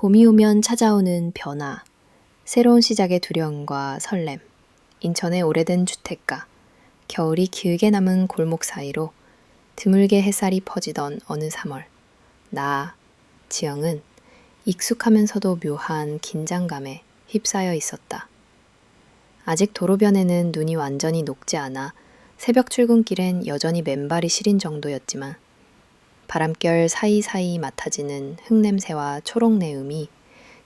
봄이 오면 찾아오는 변화, 새로운 시작의 두려움과 설렘, 인천의 오래된 주택가, 겨울이 길게 남은 골목 사이로 드물게 햇살이 퍼지던 어느 3월, 나, 지영은 익숙하면서도 묘한 긴장감에 휩싸여 있었다. 아직 도로변에는 눈이 완전히 녹지 않아 새벽 출근길엔 여전히 맨발이 시린 정도였지만 바람결 사이사이 맡아지는 흙냄새와 초록내음이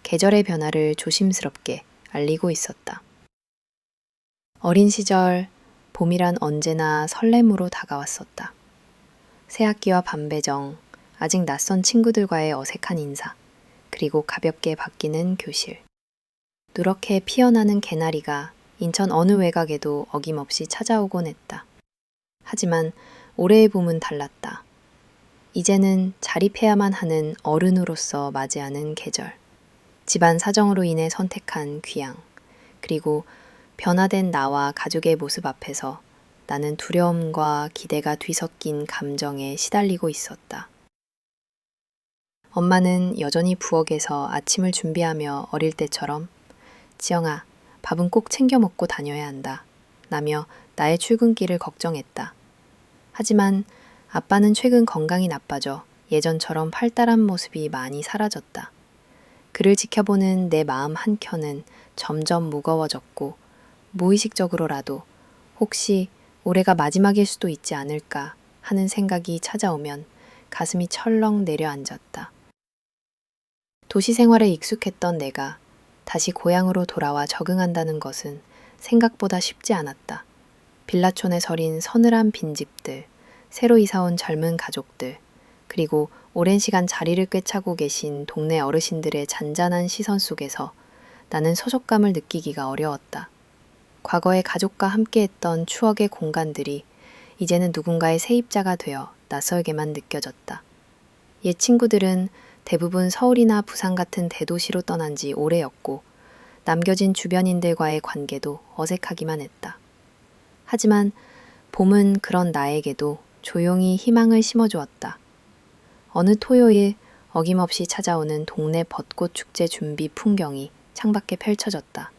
계절의 변화를 조심스럽게 알리고 있었다. 어린 시절, 봄이란 언제나 설렘으로 다가왔었다. 새학기와 반배정, 아직 낯선 친구들과의 어색한 인사, 그리고 가볍게 바뀌는 교실. 누렇게 피어나는 개나리가 인천 어느 외곽에도 어김없이 찾아오곤 했다. 하지만 올해의 봄은 달랐다. 이제는 자립해야만 하는 어른으로서 맞이하는 계절. 집안 사정으로 인해 선택한 귀향. 그리고 변화된 나와 가족의 모습 앞에서 나는 두려움과 기대가 뒤섞인 감정에 시달리고 있었다. 엄마는 여전히 부엌에서 아침을 준비하며 어릴 때처럼 지영아, 밥은 꼭 챙겨 먹고 다녀야 한다. 라며 나의 출근길을 걱정했다. 하지만 아빠는 최근 건강이 나빠져 예전처럼 활달한 모습이 많이 사라졌다. 그를 지켜보는 내 마음 한켠은 점점 무거워졌고 무의식적으로라도 혹시 올해가 마지막일 수도 있지 않을까 하는 생각이 찾아오면 가슴이 철렁 내려앉았다. 도시 생활에 익숙했던 내가 다시 고향으로 돌아와 적응한다는 것은 생각보다 쉽지 않았다. 빌라촌에 서린 서늘한 빈집들, 새로 이사온 젊은 가족들, 그리고 오랜 시간 자리를 꿰차고 계신 동네 어르신들의 잔잔한 시선 속에서 나는 소속감을 느끼기가 어려웠다. 과거에 가족과 함께했던 추억의 공간들이 이제는 누군가의 세입자가 되어 낯설게만 느껴졌다. 옛 친구들은 대부분 서울이나 부산 같은 대도시로 떠난 지 오래였고 남겨진 주변인들과의 관계도 어색하기만 했다. 하지만 봄은 그런 나에게도 조용히 희망을 심어주었다. 어느 토요일 어김없이 찾아오는 동네 벚꽃 축제 준비 풍경이 창밖에 펼쳐졌다.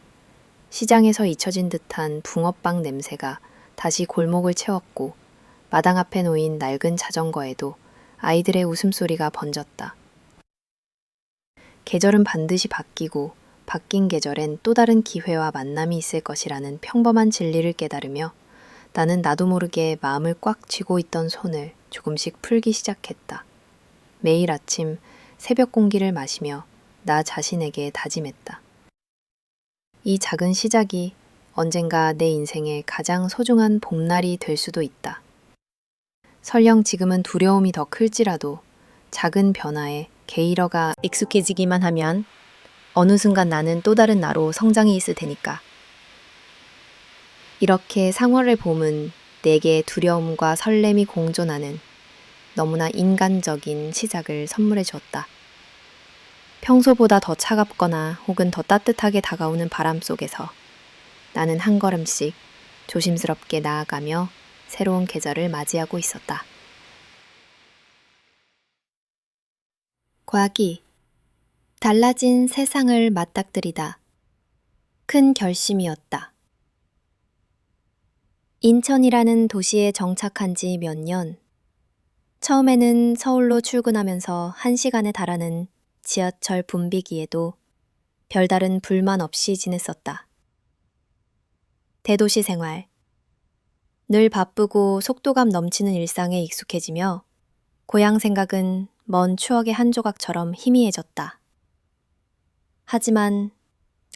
시장에서 잊혀진 듯한 붕어빵 냄새가 다시 골목을 채웠고 마당 앞에 놓인 낡은 자전거에도 아이들의 웃음소리가 번졌다. 계절은 반드시 바뀌고 바뀐 계절엔 또 다른 기회와 만남이 있을 것이라는 평범한 진리를 깨달으며 나는 나도 모르게 마음을 꽉 쥐고 있던 손을 조금씩 풀기 시작했다. 매일 아침 새벽 공기를 마시며 나 자신에게 다짐했다. 이 작은 시작이 언젠가 내 인생의 가장 소중한 봄날이 될 수도 있다. 설령 지금은 두려움이 더 클지라도 작은 변화에 게이러가 익숙해지기만 하면 어느 순간 나는 또 다른 나로 성장이 있을 테니까. 이렇게 상월의 봄은 내게 두려움과 설렘이 공존하는 너무나 인간적인 시작을 선물해 주었다. 평소보다 더 차갑거나 혹은 더 따뜻하게 다가오는 바람 속에서 나는 한 걸음씩 조심스럽게 나아가며 새로운 계절을 맞이하고 있었다. 과기, 달라진 세상을 맞닥뜨리다. 큰 결심이었다. 인천이라는 도시에 정착한 지 몇 년. 처음에는 서울로 출근하면서 1시간에 달하는 지하철 붐비기에도 별다른 불만 없이 지냈었다. 대도시 생활. 늘 바쁘고 속도감 넘치는 일상에 익숙해지며 고향 생각은 먼 추억의 한 조각처럼 희미해졌다. 하지만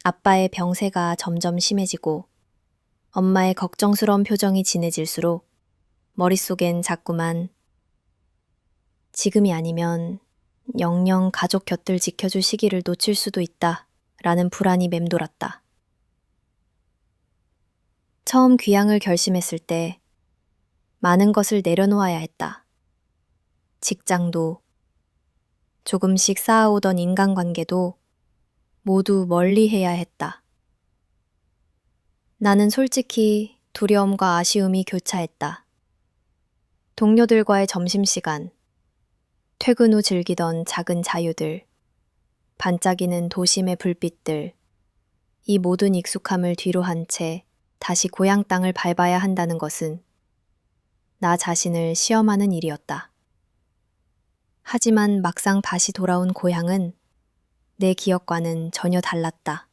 아빠의 병세가 점점 심해지고 엄마의 걱정스러운 표정이 진해질수록 머릿속엔 자꾸만 지금이 아니면 영영 가족 곁을 지켜줄 시기를 놓칠 수도 있다 라는 불안이 맴돌았다. 처음 귀향을 결심했을 때 많은 것을 내려놓아야 했다. 직장도, 조금씩 쌓아오던 인간관계도 모두 멀리해야 했다. 나는 솔직히 두려움과 아쉬움이 교차했다. 동료들과의 점심시간, 퇴근 후 즐기던 작은 자유들, 반짝이는 도심의 불빛들. 이 모든 익숙함을 뒤로 한 채 다시 고향 땅을 밟아야 한다는 것은 나 자신을 시험하는 일이었다. 하지만 막상 다시 돌아온 고향은 내 기억과는 전혀 달랐다.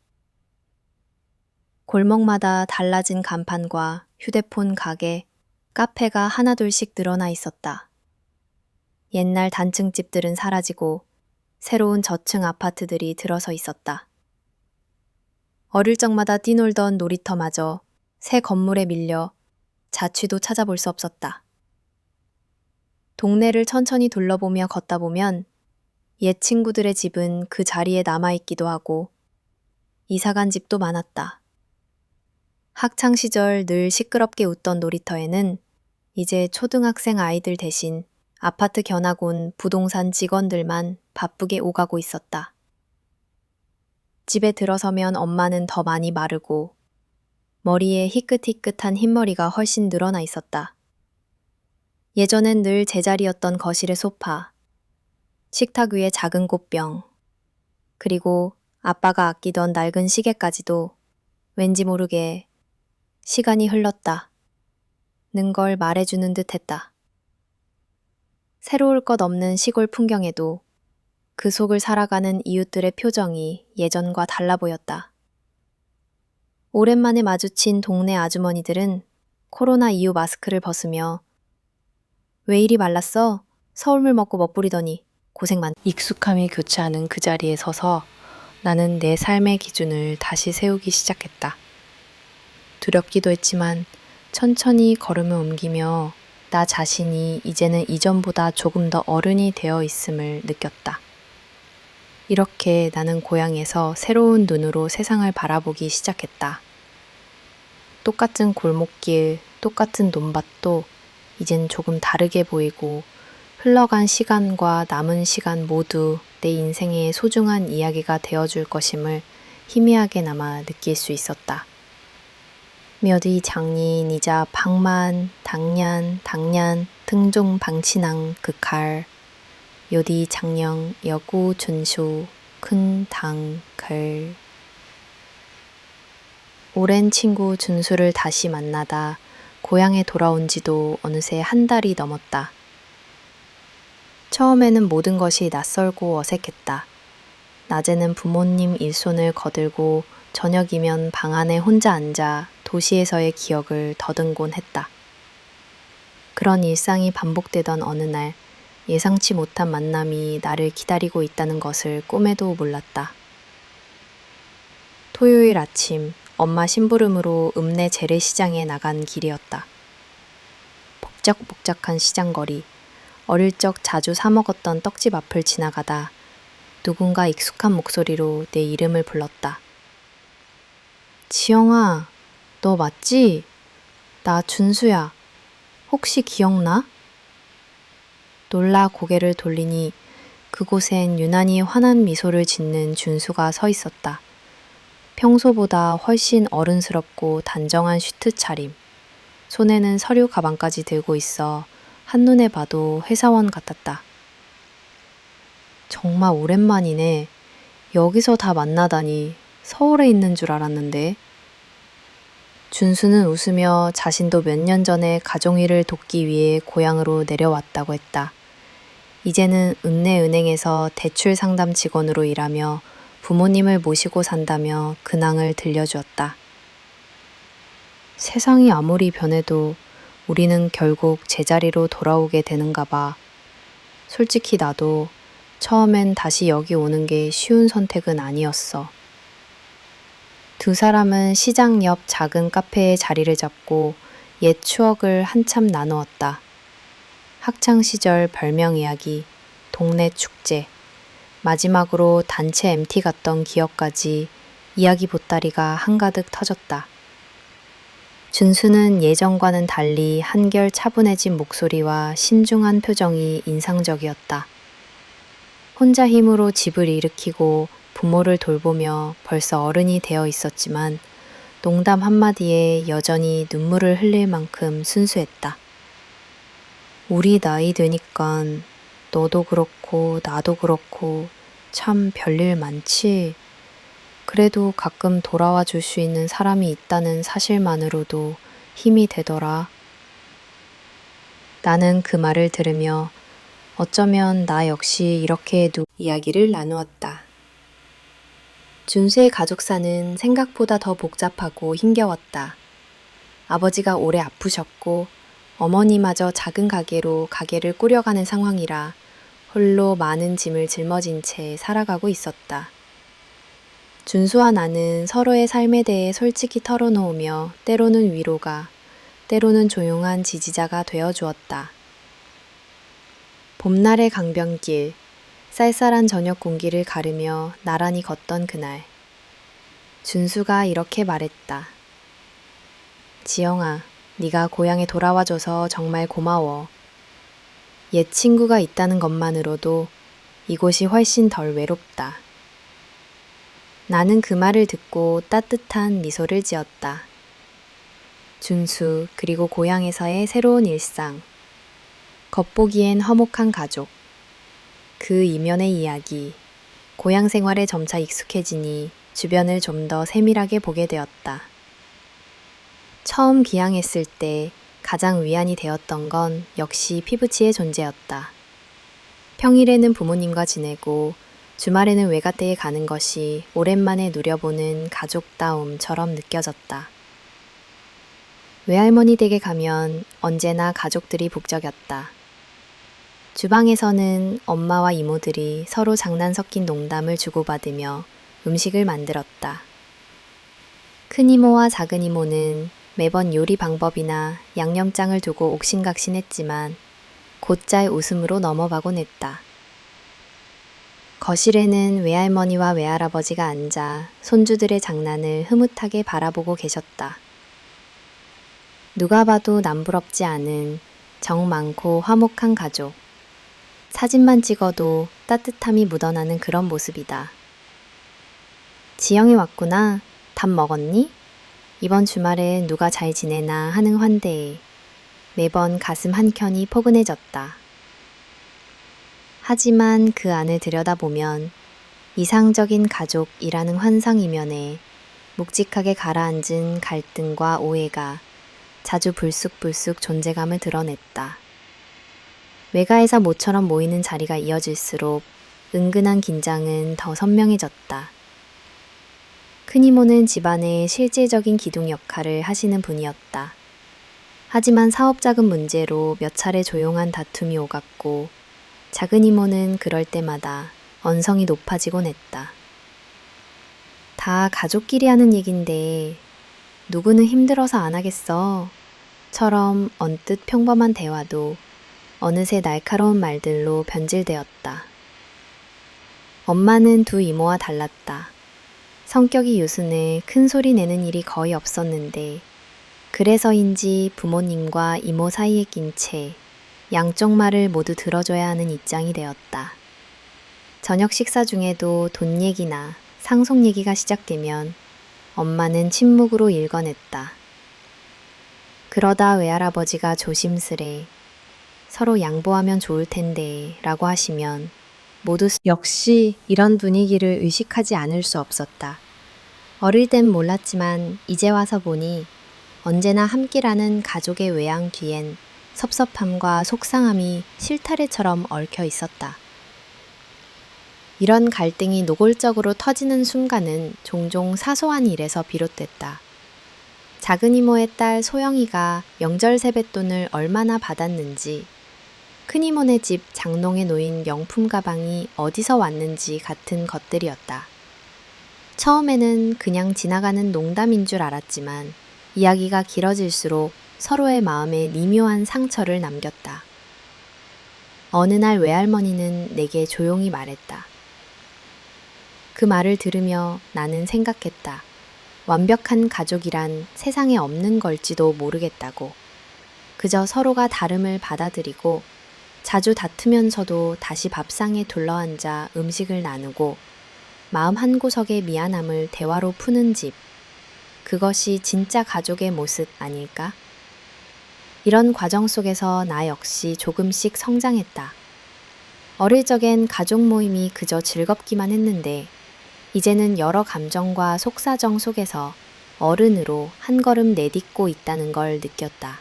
골목마다 달라진 간판과 휴대폰 가게, 카페가 하나둘씩 늘어나 있었다. 옛날 단층집들은 사라지고 새로운 저층 아파트들이 들어서 있었다. 어릴 적마다 뛰놀던 놀이터마저 새 건물에 밀려 자취도 찾아볼 수 없었다. 동네를 천천히 둘러보며 걷다 보면 옛 친구들의 집은 그 자리에 남아있기도 하고 이사간 집도 많았다. 학창시절 늘 시끄럽게 웃던 놀이터에는 이제 초등학생 아이들 대신 아파트 견학 온 부동산 직원들만 바쁘게 오가고 있었다. 집에 들어서면 엄마는 더 많이 마르고 머리에 희끗희끗한 흰머리가 훨씬 늘어나 있었다. 예전엔 늘 제자리였던 거실의 소파, 식탁 위의 작은 꽃병, 그리고 아빠가 아끼던 낡은 시계까지도 왠지 모르게 시간이 흘렀다 는 걸 말해주는 듯 했다. 새로울 것 없는 시골 풍경에도 그 속을 살아가는 이웃들의 표정이 예전과 달라 보였다. 오랜만에 마주친 동네 아주머니들은 코로나 이후 마스크를 벗으며 왜 이리 말랐어? 서울물 먹고 멋부리더니 고생 많. 익숙함이 교차하는 그 자리에 서서 나는 내 삶의 기준을 다시 세우기 시작했다. 두렵기도 했지만 천천히 걸음을 옮기며 나 자신이 이제는 이전보다 조금 더 어른이 되어 있음을 느꼈다. 이렇게 나는 고향에서 새로운 눈으로 세상을 바라보기 시작했다. 똑같은 골목길, 똑같은 논밭도 이젠 조금 다르게 보이고 흘러간 시간과 남은 시간 모두 내 인생의 소중한 이야기가 되어줄 것임을 희미하게나마 느낄 수 있었다. 몇이 장인이자 방만, 당년, 등종 방치낭 극할, 요디 장령, 여구 준수, 큰 당, 걸. 오랜 친구 준수를 다시 만나다 고향에 돌아온 지도 어느새 한 달이 넘었다. 처음에는 모든 것이 낯설고 어색했다. 낮에는 부모님 일손을 거들고 저녁이면 방 안에 혼자 앉아 도시에서의 기억을 더듬곤 했다. 그런 일상이 반복되던 어느 날 예상치 못한 만남이 나를 기다리고 있다는 것을 꿈에도 몰랐다. 토요일 아침 엄마 심부름으로 읍내 재래시장에 나간 길이었다. 복작복작한 시장거리, 어릴 적 자주 사 먹었던 떡집 앞을 지나가다 누군가 익숙한 목소리로 내 이름을 불렀다. 지영아, 너 맞지? 나 준수야. 혹시 기억나? 놀라 고개를 돌리니 그곳엔 유난히 환한 미소를 짓는 준수가 서 있었다. 평소보다 훨씬 어른스럽고 단정한 슈트 차림. 손에는 서류 가방까지 들고 있어 한눈에 봐도 회사원 같았다. 정말 오랜만이네. 여기서 다 만나다니 서울에 있는 줄 알았는데. 준수는 웃으며 자신도 몇 년 전에 가족일을 돕기 위해 고향으로 내려왔다고 했다. 이제는 읍내은행에서 대출 상담 직원으로 일하며 부모님을 모시고 산다며 근황을 들려주었다. 세상이 아무리 변해도 우리는 결국 제자리로 돌아오게 되는가 봐. 솔직히 나도 처음엔 다시 여기 오는 게 쉬운 선택은 아니었어. 두 사람은 시장 옆 작은 카페에 자리를 잡고 옛 추억을 한참 나누었다. 학창시절 별명 이야기, 동네 축제, 마지막으로 단체 MT 갔던 기억까지 이야기 보따리가 한가득 터졌다. 준수는 예전과는 달리 한결 차분해진 목소리와 신중한 표정이 인상적이었다. 혼자 힘으로 집을 일으키고 부모를 돌보며 벌써 어른이 되어 있었지만 농담 한마디에 여전히 눈물을 흘릴 만큼 순수했다. 우리 나이 되니깐 너도 그렇고 나도 그렇고 참 별일 많지. 그래도 가끔 돌아와 줄 수 있는 사람이 있다는 사실만으로도 힘이 되더라. 나는 그 말을 들으며 어쩌면 나 역시 이렇게 이야기를 나누었다. 준수의 가족사는 생각보다 더 복잡하고 힘겨웠다. 아버지가 오래 아프셨고 어머니마저 작은 가게로 가게를 꾸려가는 상황이라 홀로 많은 짐을 짊어진 채 살아가고 있었다. 준수와 나는 서로의 삶에 대해 솔직히 털어놓으며 때로는 위로가, 때로는 조용한 지지자가 되어 주었다. 봄날의 강변길, 쌀쌀한 저녁 공기를 가르며 나란히 걷던 그날. 준수가 이렇게 말했다. 지영아, 네가 고향에 돌아와줘서 정말 고마워. 옛 친구가 있다는 것만으로도 이곳이 훨씬 덜 외롭다. 나는 그 말을 듣고 따뜻한 미소를 지었다. 준수, 그리고 고향에서의 새로운 일상. 겉보기엔 화목한 가족. 그 이면의 이야기. 고향 생활에 점차 익숙해지니 주변을 좀 더 세밀하게 보게 되었다. 처음 귀향했을 때 가장 위안이 되었던 건 역시 피부치의 존재였다. 평일에는 부모님과 지내고 주말에는 외가댁에 가는 것이 오랜만에 누려보는 가족다움처럼 느껴졌다. 외할머니 댁에 가면 언제나 가족들이 북적였다. 주방에서는 엄마와 이모들이 서로 장난 섞인 농담을 주고받으며 음식을 만들었다. 큰이모와 작은이모는 매번 요리 방법이나 양념장을 두고 옥신각신했지만 곧잘 웃음으로 넘어가곤 했다. 거실에는 외할머니와 외할아버지가 앉아 손주들의 장난을 흐뭇하게 바라보고 계셨다. 누가 봐도 남부럽지 않은 정 많고 화목한 가족. 사진만 찍어도 따뜻함이 묻어나는 그런 모습이다. 지영이 왔구나. 밥 먹었니? 이번 주말에 누가 잘 지내나 하는 환대에 매번 가슴 한켠이 포근해졌다. 하지만 그 안을 들여다보면 이상적인 가족이라는 환상 이면에 묵직하게 가라앉은 갈등과 오해가 자주 불쑥불쑥 존재감을 드러냈다. 외가에서 모처럼 모이는 자리가 이어질수록 은근한 긴장은 더 선명해졌다. 큰이모는 집안의 실질적인 기둥 역할을 하시는 분이었다. 하지만 사업적인 문제로 몇 차례 조용한 다툼이 오갔고 작은 이모는 그럴 때마다 언성이 높아지곤 했다. 다 가족끼리 하는 얘긴데 누구는 힘들어서 안 하겠어. 처럼 언뜻 평범한 대화도 어느새 날카로운 말들로 변질되었다. 엄마는 두 이모와 달랐다. 성격이 유순해 큰 소리 내는 일이 거의 없었는데 그래서인지 부모님과 이모 사이에 낀 채 양쪽 말을 모두 들어줘야 하는 입장이 되었다. 저녁 식사 중에도 돈 얘기나 상속 얘기가 시작되면 엄마는 침묵으로 일궈냈다. 그러다 외할아버지가 조심스레 서로 양보하면 좋을 텐데 라고 하시면 모두 역시 이런 분위기를 의식하지 않을 수 없었다. 어릴 땐 몰랐지만 이제 와서 보니 언제나 함께라는 가족의 외양 뒤엔 섭섭함과 속상함이 실타래처럼 얽혀 있었다. 이런 갈등이 노골적으로 터지는 순간은 종종 사소한 일에서 비롯됐다. 작은 이모의 딸 소영이가 명절 세뱃돈을 얼마나 받았는지, 큰 이모네 집 장롱에 놓인 명품 가방이 어디서 왔는지 같은 것들이었다. 처음에는 그냥 지나가는 농담인 줄 알았지만 이야기가 길어질수록 서로의 마음에 미묘한 상처를 남겼다. 어느 날 외할머니는 내게 조용히 말했다. 그 말을 들으며 나는 생각했다. 완벽한 가족이란 세상에 없는 걸지도 모르겠다고. 그저 서로가 다름을 받아들이고 자주 다투면서도 다시 밥상에 둘러앉아 음식을 나누고 마음 한구석의 미안함을 대화로 푸는 집. 그것이 진짜 가족의 모습 아닐까? 이런 과정 속에서 나 역시 조금씩 성장했다. 어릴 적엔 가족 모임이 그저 즐겁기만 했는데 이제는 여러 감정과 속사정 속에서 어른으로 한 걸음 내딛고 있다는 걸 느꼈다.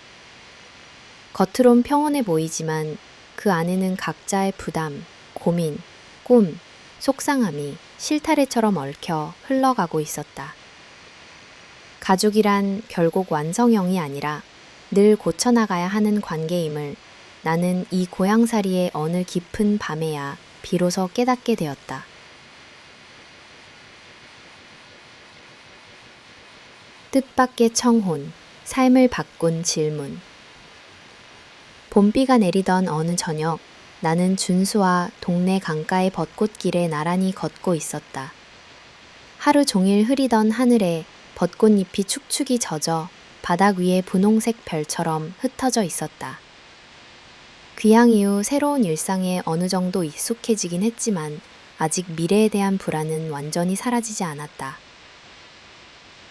겉으론 평온해 보이지만 그 안에는 각자의 부담, 고민, 꿈, 속상함이 실타래처럼 얽혀 흘러가고 있었다. 가족이란 결국 완성형이 아니라 늘 고쳐나가야 하는 관계임을 나는 이 고향살이의 어느 깊은 밤에야 비로소 깨닫게 되었다. 뜻밖의 청혼, 삶을 바꾼 질문. 봄비가 내리던 어느 저녁, 나는 준수와 동네 강가의 벚꽃길에 나란히 걷고 있었다. 하루 종일 흐리던 하늘에 벚꽃잎이 축축이 젖어 바닥 위에 분홍색 별처럼 흩어져 있었다. 귀향 이후 새로운 일상에 어느 정도 익숙해지긴 했지만 아직 미래에 대한 불안은 완전히 사라지지 않았다.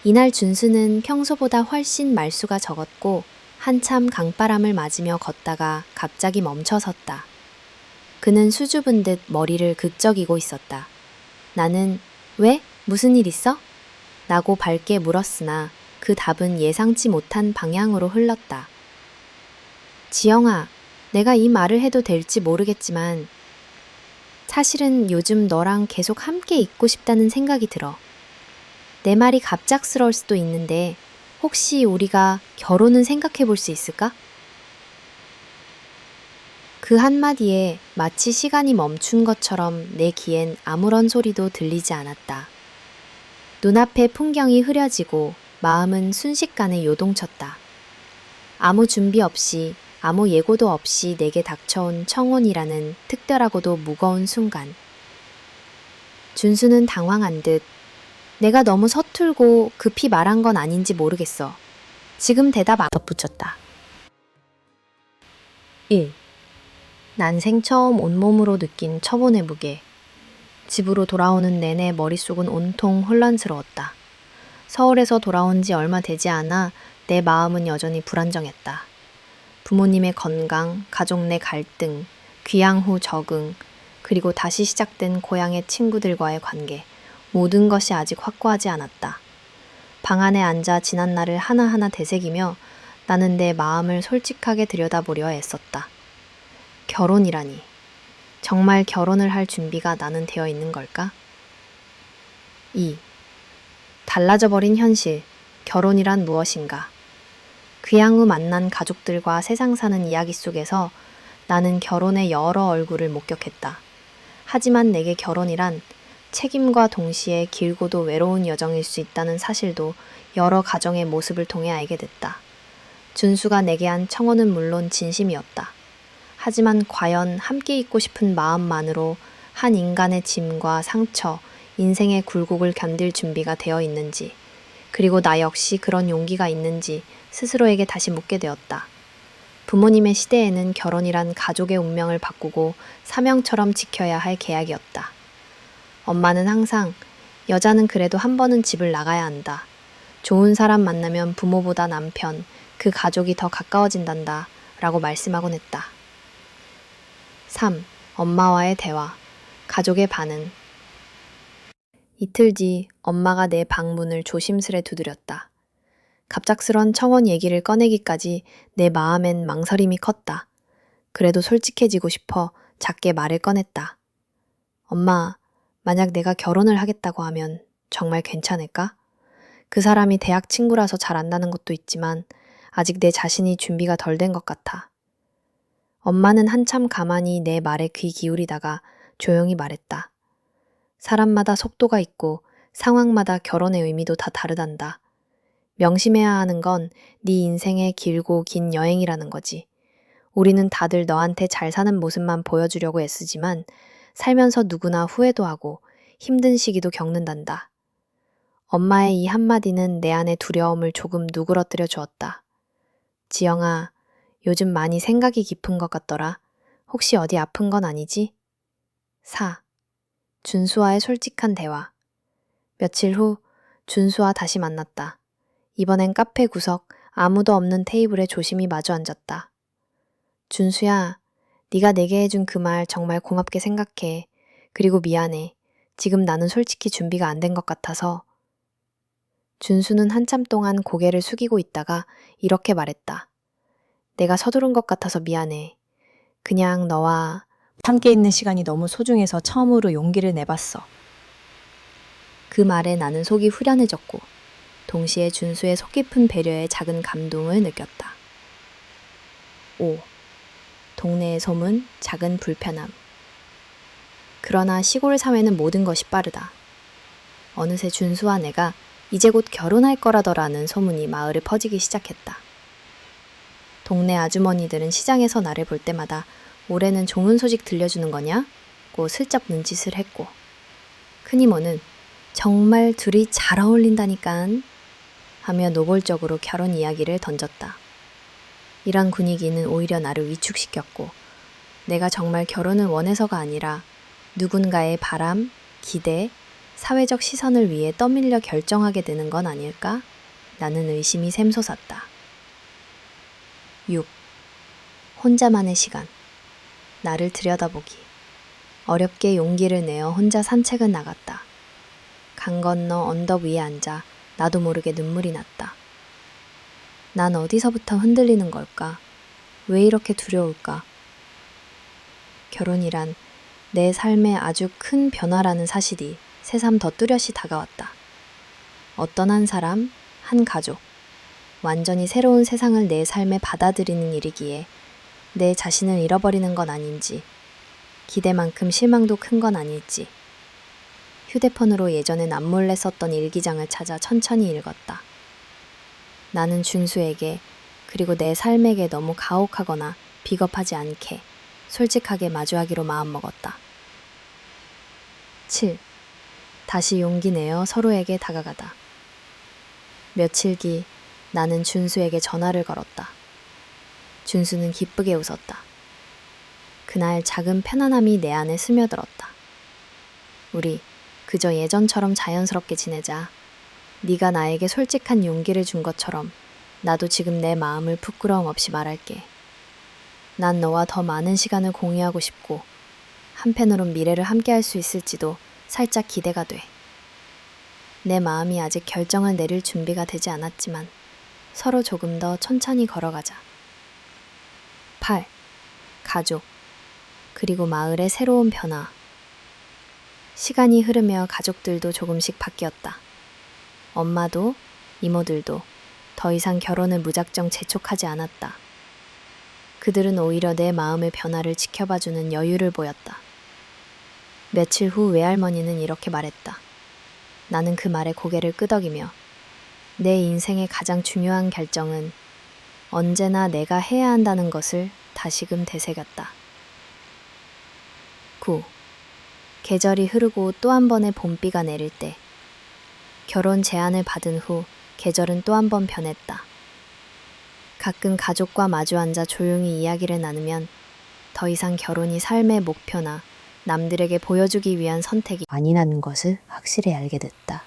이날 준수는 평소보다 훨씬 말수가 적었고 한참 강바람을 맞으며 걷다가 갑자기 멈춰섰다. 그는 수줍은 듯 머리를 극적이고 있었다. 나는 왜? 무슨 일 있어? 라고 밝게 물었으나 그 답은 예상치 못한 방향으로 흘렀다. 지영아, 내가 이 말을 해도 될지 모르겠지만 사실은 요즘 너랑 계속 함께 있고 싶다는 생각이 들어. 내 말이 갑작스러울 수도 있는데 혹시 우리가 결혼은 생각해 볼 수 있을까? 그 한마디에 마치 시간이 멈춘 것처럼 내 귀엔 아무런 소리도 들리지 않았다. 눈앞의 풍경이 흐려지고 마음은 순식간에 요동쳤다. 아무 준비 없이 아무 예고도 없이 내게 닥쳐온 청혼이라는 특별하고도 무거운 순간. 준수는 당황한 듯 내가 너무 서툴고 급히 말한 건 아닌지 모르겠어. 지금 대답 안 덧붙였다. 1. 난생 처음 온몸으로 느낀 처분의 무게. 집으로 돌아오는 내내 머릿속은 온통 혼란스러웠다. 서울에서 돌아온 지 얼마 되지 않아 내 마음은 여전히 불안정했다. 부모님의 건강, 가족 내 갈등, 귀향 후 적응, 그리고 다시 시작된 고향의 친구들과의 관계, 모든 것이 아직 확고하지 않았다. 방 안에 앉아 지난 날을 하나하나 되새기며 나는 내 마음을 솔직하게 들여다보려 애썼다. 결혼이라니. 정말 결혼을 할 준비가 나는 되어 있는 걸까? 2. 달라져 버린 현실. 결혼이란 무엇인가? 귀향 후 만난 가족들과 세상 사는 이야기 속에서 나는 결혼의 여러 얼굴을 목격했다. 하지만 내게 결혼이란 책임과 동시에 길고도 외로운 여정일 수 있다는 사실도 여러 가정의 모습을 통해 알게 됐다. 준수가 내게 한 청혼은 물론 진심이었다. 하지만 과연 함께 있고 싶은 마음만으로 한 인간의 짐과 상처, 인생의 굴곡을 견딜 준비가 되어 있는지, 그리고 나 역시 그런 용기가 있는지 스스로에게 다시 묻게 되었다. 부모님의 시대에는 결혼이란 가족의 운명을 바꾸고 사명처럼 지켜야 할 계약이었다. 엄마는 항상 여자는 그래도 한 번은 집을 나가야 한다. 좋은 사람 만나면 부모보다 남편, 그 가족이 더 가까워진단다. 라고 말씀하곤 했다. 3. 엄마와의 대화. 가족의 반응. 이틀 뒤 엄마가 내 방문을 조심스레 두드렸다. 갑작스런 청혼 얘기를 꺼내기까지 내 마음엔 망설임이 컸다. 그래도 솔직해지고 싶어 작게 말을 꺼냈다. 엄마, 만약 내가 결혼을 하겠다고 하면 정말 괜찮을까? 그 사람이 대학 친구라서 잘 안다는 것도 있지만 아직 내 자신이 준비가 덜 된 것 같아. 엄마는 한참 가만히 내 말에 귀 기울이다가 조용히 말했다. 사람마다 속도가 있고 상황마다 결혼의 의미도 다 다르단다. 명심해야 하는 건 네 인생의 길고 긴 여행이라는 거지. 우리는 다들 너한테 잘 사는 모습만 보여주려고 애쓰지만 살면서 누구나 후회도 하고 힘든 시기도 겪는단다. 엄마의 이 한마디는 내 안의 두려움을 조금 누그러뜨려 주었다. 지영아, 요즘 많이 생각이 깊은 것 같더라. 혹시 어디 아픈 건 아니지? 4. 준수와의 솔직한 대화. 며칠 후 준수와 다시 만났다. 이번엔 카페 구석 아무도 없는 테이블에 조심히 마주 앉았다. 준수야, 네가 내게 해준 그 말 정말 고맙게 생각해. 그리고 미안해. 지금 나는 솔직히 준비가 안 된 것 같아서. 준수는 한참 동안 고개를 숙이고 있다가 이렇게 말했다. 내가 서두른 것 같아서 미안해. 그냥 너와 함께 있는 시간이 너무 소중해서 처음으로 용기를 내봤어. 그 말에 나는 속이 후련해졌고 동시에 준수의 속 깊은 배려에 작은 감동을 느꼈다. 5. 동네의 소문, 작은 불편함. 그러나 시골 사회는 모든 것이 빠르다. 어느새 준수와 내가 이제 곧 결혼할 거라더라는 소문이 마을에 퍼지기 시작했다. 동네 아주머니들은 시장에서 나를 볼 때마다 올해는 좋은 소식 들려주는 거냐고 슬쩍 눈짓을 했고 큰이모는 정말 둘이 잘 어울린다니깐 하며 노골적으로 결혼 이야기를 던졌다. 이런 분위기는 오히려 나를 위축시켰고 내가 정말 결혼을 원해서가 아니라 누군가의 바람, 기대, 사회적 시선을 위해 떠밀려 결정하게 되는 건 아닐까? 나는 의심이 샘솟았다. 6. 혼자만의 시간. 나를 들여다보기. 어렵게 용기를 내어 혼자 산책을 나갔다. 강 건너 언덕 위에 앉아 나도 모르게 눈물이 났다. 난 어디서부터 흔들리는 걸까? 왜 이렇게 두려울까? 결혼이란 내 삶에 아주 큰 변화라는 사실이 새삼 더 뚜렷이 다가왔다. 어떤 한 사람, 한 가족, 완전히 새로운 세상을 내 삶에 받아들이는 일이기에 내 자신을 잃어버리는 건 아닌지, 기대만큼 실망도 큰 건 아닐지, 휴대폰으로 예전에 남몰래 썼던 일기장을 찾아 천천히 읽었다. 나는 준수에게 그리고 내 삶에게 너무 가혹하거나 비겁하지 않게 솔직하게 마주하기로 마음먹었다. 7. 다시 용기 내어 서로에게 다가가다. 며칠 뒤 나는 준수에게 전화를 걸었다. 준수는 기쁘게 웃었다. 그날 작은 편안함이 내 안에 스며들었다. 우리 그저 예전처럼 자연스럽게 지내자. 네가 나에게 솔직한 용기를 준 것처럼 나도 지금 내 마음을 부끄러움 없이 말할게. 난 너와 더 많은 시간을 공유하고 싶고 한편으론 미래를 함께할 수 있을지도 살짝 기대가 돼. 내 마음이 아직 결정을 내릴 준비가 되지 않았지만 서로 조금 더 천천히 걸어가자. 8. 가족, 그리고 마을의 새로운 변화. 시간이 흐르며 가족들도 조금씩 바뀌었다. 엄마도 이모들도 더 이상 결혼을 무작정 재촉하지 않았다. 그들은 오히려 내 마음의 변화를 지켜봐주는 여유를 보였다. 며칠 후 외할머니는 이렇게 말했다. 나는 그 말에 고개를 끄덕이며 내 인생의 가장 중요한 결정은 언제나 내가 해야 한다는 것을 다시금 되새겼다. 9. 계절이 흐르고 또 한 번의 봄비가 내릴 때 결혼 제안을 받은 후 계절은 또 한 번 변했다. 가끔 가족과 마주 앉아 조용히 이야기를 나누면 더 이상 결혼이 삶의 목표나 남들에게 보여주기 위한 선택이 아니라는 것을 확실히 알게 됐다.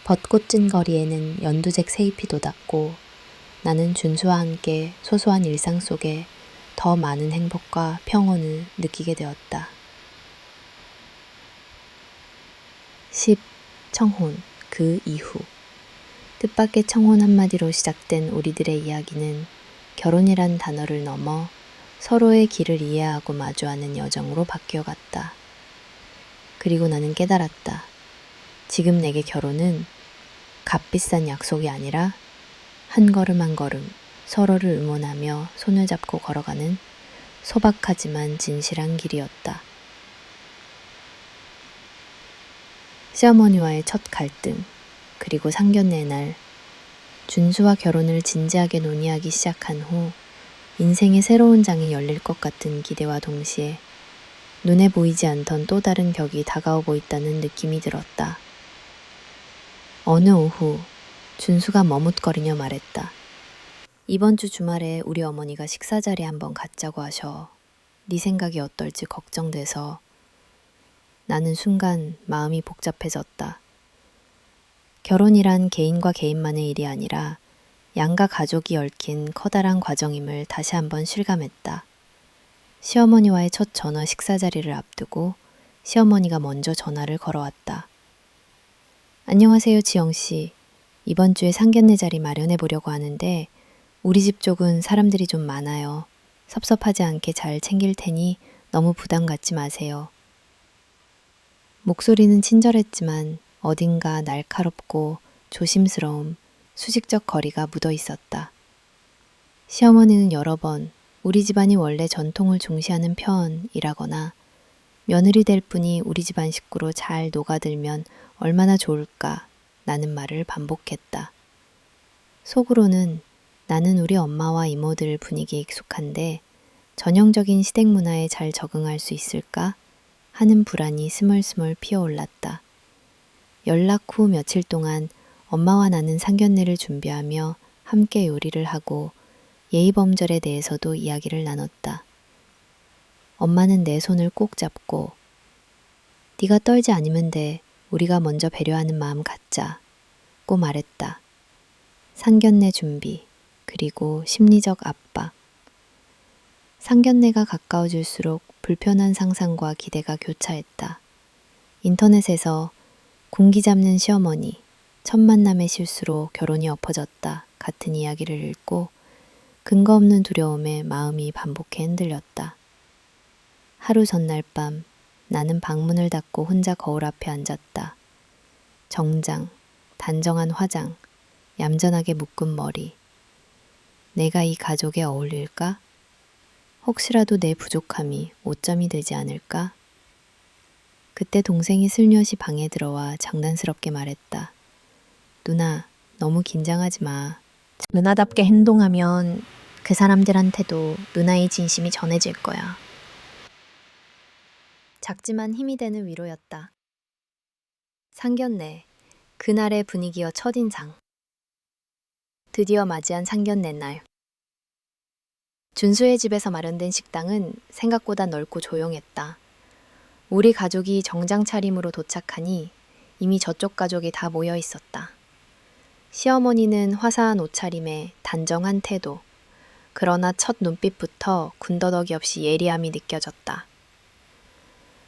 벚꽃 진 거리에는 연두색 새잎이 돋았고 나는 준수와 함께 소소한 일상 속에 더 많은 행복과 평온을 느끼게 되었다. 10. 청혼, 그 이후. 뜻밖의 청혼 한마디로 시작된 우리들의 이야기는 결혼이란 단어를 넘어 서로의 길을 이해하고 마주하는 여정으로 바뀌어갔다. 그리고 나는 깨달았다. 지금 내게 결혼은 값비싼 약속이 아니라 한 걸음 한 걸음 서로를 응원하며 손을 잡고 걸어가는 소박하지만 진실한 길이었다. 시어머니와의 첫 갈등, 그리고 상견례 날 준수와 결혼을 진지하게 논의하기 시작한 후 인생의 새로운 장이 열릴 것 같은 기대와 동시에 눈에 보이지 않던 또 다른 벽이 다가오고 있다는 느낌이 들었다. 어느 오후 준수가 머뭇거리며 말했다. 이번 주 주말에 우리 어머니가 식사 자리에 한번 갖자고 하셔. 네 생각이 어떨지 걱정돼서. 나는 순간 마음이 복잡해졌다. 결혼이란 개인과 개인만의 일이 아니라 양가 가족이 얽힌 커다란 과정임을 다시 한번 실감했다. 시어머니와의 첫 전화 식사 자리를 앞두고 시어머니가 먼저 전화를 걸어왔다. 안녕하세요, 지영씨. 이번 주에 상견례 자리 마련해 보려고 하는데 우리 집 쪽은 사람들이 좀 많아요. 섭섭하지 않게 잘 챙길 테니 너무 부담 갖지 마세요. 목소리는 친절했지만 어딘가 날카롭고 조심스러움, 수직적 거리가 묻어 있었다. 시어머니는 여러 번 우리 집안이 원래 전통을 중시하는 편이라거나 며느리 될 분이 우리 집안 식구로 잘 녹아들면 얼마나 좋을까 라는 말을 반복했다. 속으로는 나는 우리 엄마와 이모들 분위기에 익숙한데 전형적인 시댁 문화에 잘 적응할 수 있을까 하는 불안이 스멀스멀 피어올랐다. 연락 후 며칠 동안 엄마와 나는 상견례를 준비하며 함께 요리를 하고 예의범절에 대해서도 이야기를 나눴다. 엄마는 내 손을 꼭 잡고 네가 떨지 않으면 돼. 우리가 먼저 배려하는 마음 갖자. 고 말했다. 상견례 준비, 그리고 심리적 압박. 상견례가 가까워질수록 불편한 상상과 기대가 교차했다. 인터넷에서 군기 잡는 시어머니, 첫 만남의 실수로 결혼이 엎어졌다 같은 이야기를 읽고 근거 없는 두려움에 마음이 반복해 흔들렸다. 하루 전날 밤 나는 방문을 닫고 혼자 거울 앞에 앉았다. 정장, 단정한 화장, 얌전하게 묶은 머리. 내가 이 가족에 어울릴까? 혹시라도 내 부족함이 오점이 되지 않을까? 그때 동생이 슬며시 방에 들어와 장난스럽게 말했다. 누나, 너무 긴장하지 마. 누나답게 행동하면 그 사람들한테도 누나의 진심이 전해질 거야. 작지만 힘이 되는 위로였다. 상견례, 그날의 분위기와 첫인상. 드디어 맞이한 상견례 날. 준수의 집에서 마련된 식당은 생각보다 넓고 조용했다. 우리 가족이 정장 차림으로 도착하니 이미 저쪽 가족이 다 모여 있었다. 시어머니는 화사한 옷차림에 단정한 태도, 그러나 첫 눈빛부터 군더더기 없이 예리함이 느껴졌다.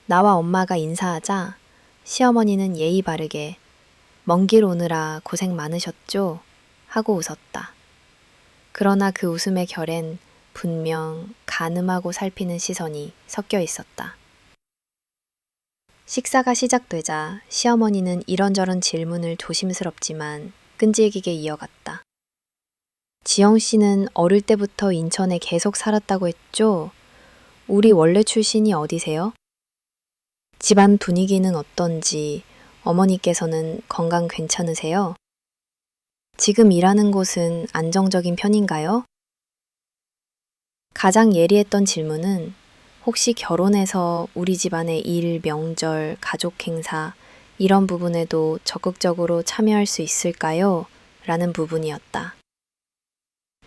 나와 엄마가 인사하자 시어머니는 예의 바르게 먼 길 오느라 고생 많으셨죠? 하고 웃었다. 그러나 그 웃음의 결엔 분명 가늠하고 살피는 시선이 섞여 있었다. 식사가 시작되자 시어머니는 이런저런 질문을 조심스럽지만 끈질기게 이어갔다. 지영 씨는 어릴 때부터 인천에 계속 살았다고 했죠? 우리 원래 출신이 어디세요? 집안 분위기는 어떤지, 어머니께서는 건강 괜찮으세요? 지금 일하는 곳은 안정적인 편인가요? 가장 예리했던 질문은 혹시 결혼해서 우리 집안의 일, 명절, 가족 행사 이런 부분에도 적극적으로 참여할 수 있을까요? 라는 부분이었다.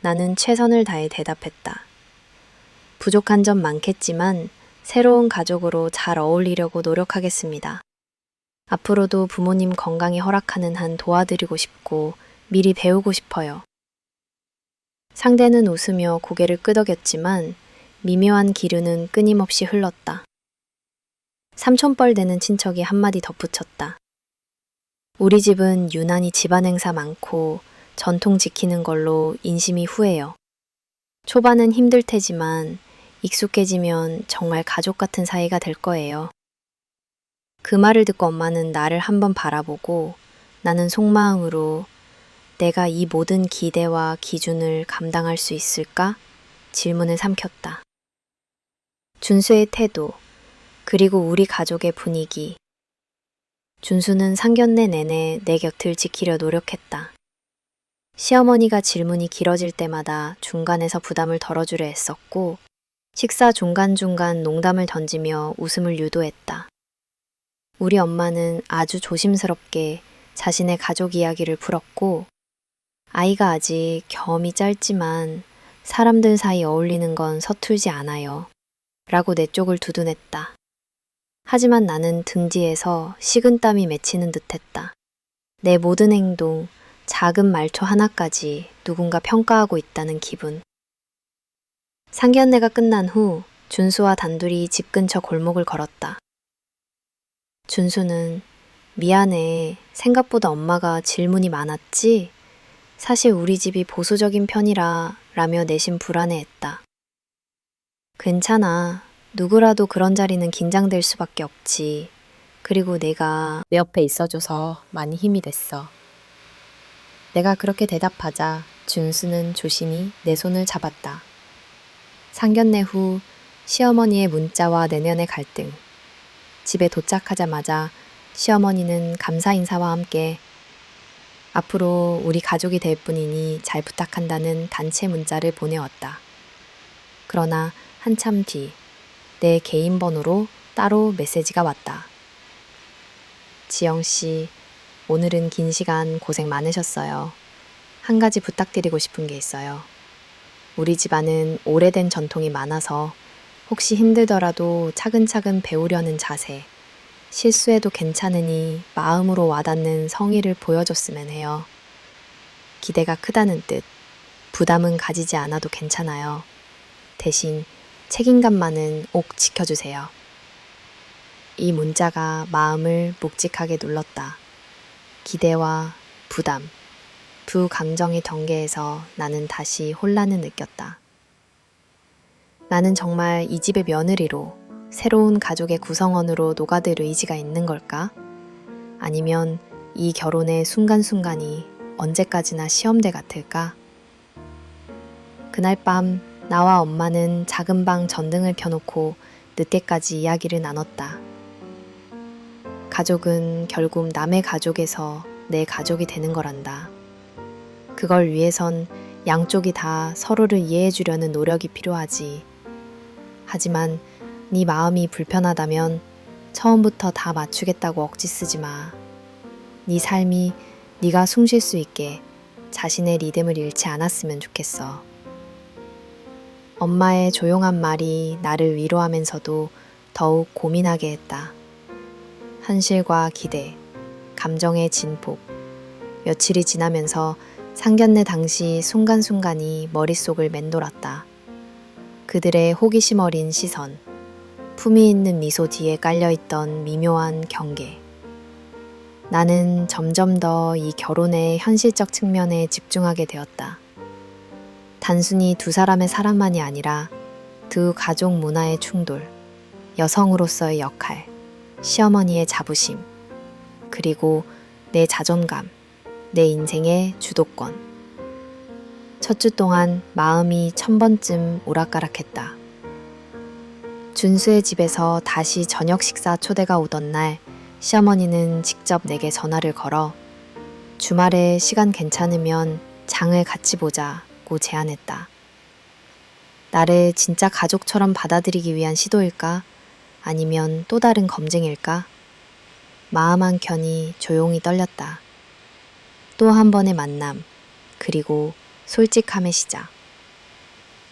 나는 최선을 다해 대답했다. 부족한 점 많겠지만 새로운 가족으로 잘 어울리려고 노력하겠습니다. 앞으로도 부모님 건강이 허락하는 한 도와드리고 싶고 미리 배우고 싶어요. 상대는 웃으며 고개를 끄덕였지만 미묘한 기류는 끊임없이 흘렀다. 삼촌뻘 되는 친척이 한마디 덧붙였다. 우리 집은 유난히 집안 행사 많고 전통 지키는 걸로 인심이 후해요. 초반은 힘들 테지만 익숙해지면 정말 가족 같은 사이가 될 거예요. 그 말을 듣고 엄마는 나를 한번 바라보고 나는 속마음으로 내가 이 모든 기대와 기준을 감당할 수 있을까? 질문을 삼켰다. 준수의 태도, 그리고 우리 가족의 분위기. 준수는 상견례 내내 내 곁을 지키려 노력했다. 시어머니가 질문이 길어질 때마다 중간에서 부담을 덜어주려 했었고 식사 중간중간 농담을 던지며 웃음을 유도했다. 우리 엄마는 아주 조심스럽게 자신의 가족 이야기를 풀었고 아이가 아직 경험이 짧지만 사람들 사이 어울리는 건 서툴지 않아요. 라고 내 쪽을 두둔했다. 하지만 나는 등 뒤에서 식은땀이 맺히는 듯했다. 내 모든 행동, 작은 말투 하나까지 누군가 평가하고 있다는 기분. 상견례가 끝난 후 준수와 단둘이 집 근처 골목을 걸었다. 준수는 미안해. 생각보다 엄마가 질문이 많았지? 사실 우리 집이 보수적인 편이라 라며 내심 불안해했다. 괜찮아. 누구라도 그런 자리는 긴장될 수밖에 없지. 그리고 내가 내 옆에 있어줘서 많이 힘이 됐어. 내가 그렇게 대답하자 준수는 조심히 내 손을 잡았다. 상견례 후 시어머니의 문자와 내년의 갈등. 집에 도착하자마자 시어머니는 감사 인사와 함께 앞으로 우리 가족이 될 뿐이니 잘 부탁한다는 단체 문자를 보내왔다. 그러나 한참 뒤 내 개인 번호로 따로 메시지가 왔다. 지영 씨, 오늘은 긴 시간 고생 많으셨어요. 한 가지 부탁드리고 싶은 게 있어요. 우리 집안은 오래된 전통이 많아서 혹시 힘들더라도 차근차근 배우려는 자세, 실수해도 괜찮으니 마음으로 와닿는 성의를 보여줬으면 해요. 기대가 크다는 뜻, 부담은 가지지 않아도 괜찮아요. 대신 책임감만은 꼭 지켜주세요. 이 문자가 마음을 묵직하게 눌렀다. 기대와 부담, 두 감정이 경계해서 나는 다시 혼란을 느꼈다. 나는 정말 이 집의 며느리로 새로운 가족의 구성원으로 녹아들 의지가 있는 걸까? 아니면 이 결혼의 순간순간이 언제까지나 시험대 같을까? 그날 밤 나와 엄마는 작은 방 전등을 켜놓고 늦게까지 이야기를 나눴다. 가족은 결국 남의 가족에서 내 가족이 되는 거란다. 그걸 위해선 양쪽이 다 서로를 이해해 주려는 노력이 필요하지. 하지만 네 마음이 불편하다면 처음부터 다 맞추겠다고 억지 쓰지 마. 네 삶이 네가 숨 쉴 수 있게 자신의 리듬을 잃지 않았으면 좋겠어. 엄마의 조용한 말이 나를 위로하면서도 더욱 고민하게 했다. 현실과 기대, 감정의 진폭. 며칠이 지나면서 상견례 당시 순간순간이 머릿속을 맴돌았다. 그들의 호기심 어린 시선, 품위 있는 미소 뒤에 깔려있던 미묘한 경계. 나는 점점 더 이 결혼의 현실적 측면에 집중하게 되었다. 단순히 두 사람의 사랑만이 아니라 두 가족 문화의 충돌, 여성으로서의 역할, 시어머니의 자부심, 그리고 내 자존감, 내 인생의 주도권. 첫 주 동안 마음이 1000번쯤 오락가락했다. 준수의 집에서 다시 저녁 식사 초대가 오던 날 시어머니는 직접 내게 전화를 걸어 주말에 시간 괜찮으면 장을 같이 보자고 제안했다. 나를 진짜 가족처럼 받아들이기 위한 시도일까? 아니면 또 다른 검증일까? 마음 한켠이 조용히 떨렸다. 또 한 번의 만남, 그리고 솔직함의 시작.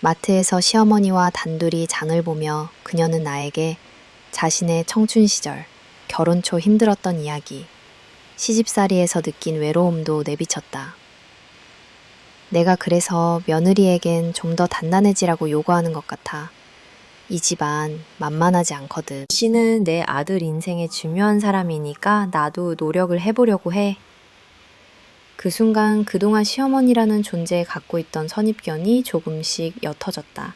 마트에서 시어머니와 단둘이 장을 보며 그녀는 나에게 자신의 청춘 시절, 결혼 초 힘들었던 이야기, 시집살이에서 느낀 외로움도 내비쳤다. 내가 그래서 며느리에겐 좀 더 단단해지라고 요구하는 것 같아. 이 집안 만만하지 않거든. 씨는 내 아들 인생에 중요한 사람이니까 나도 노력을 해보려고 해. 그 순간 그동안 시어머니라는 존재에 갖고 있던 선입견이 조금씩 옅어졌다.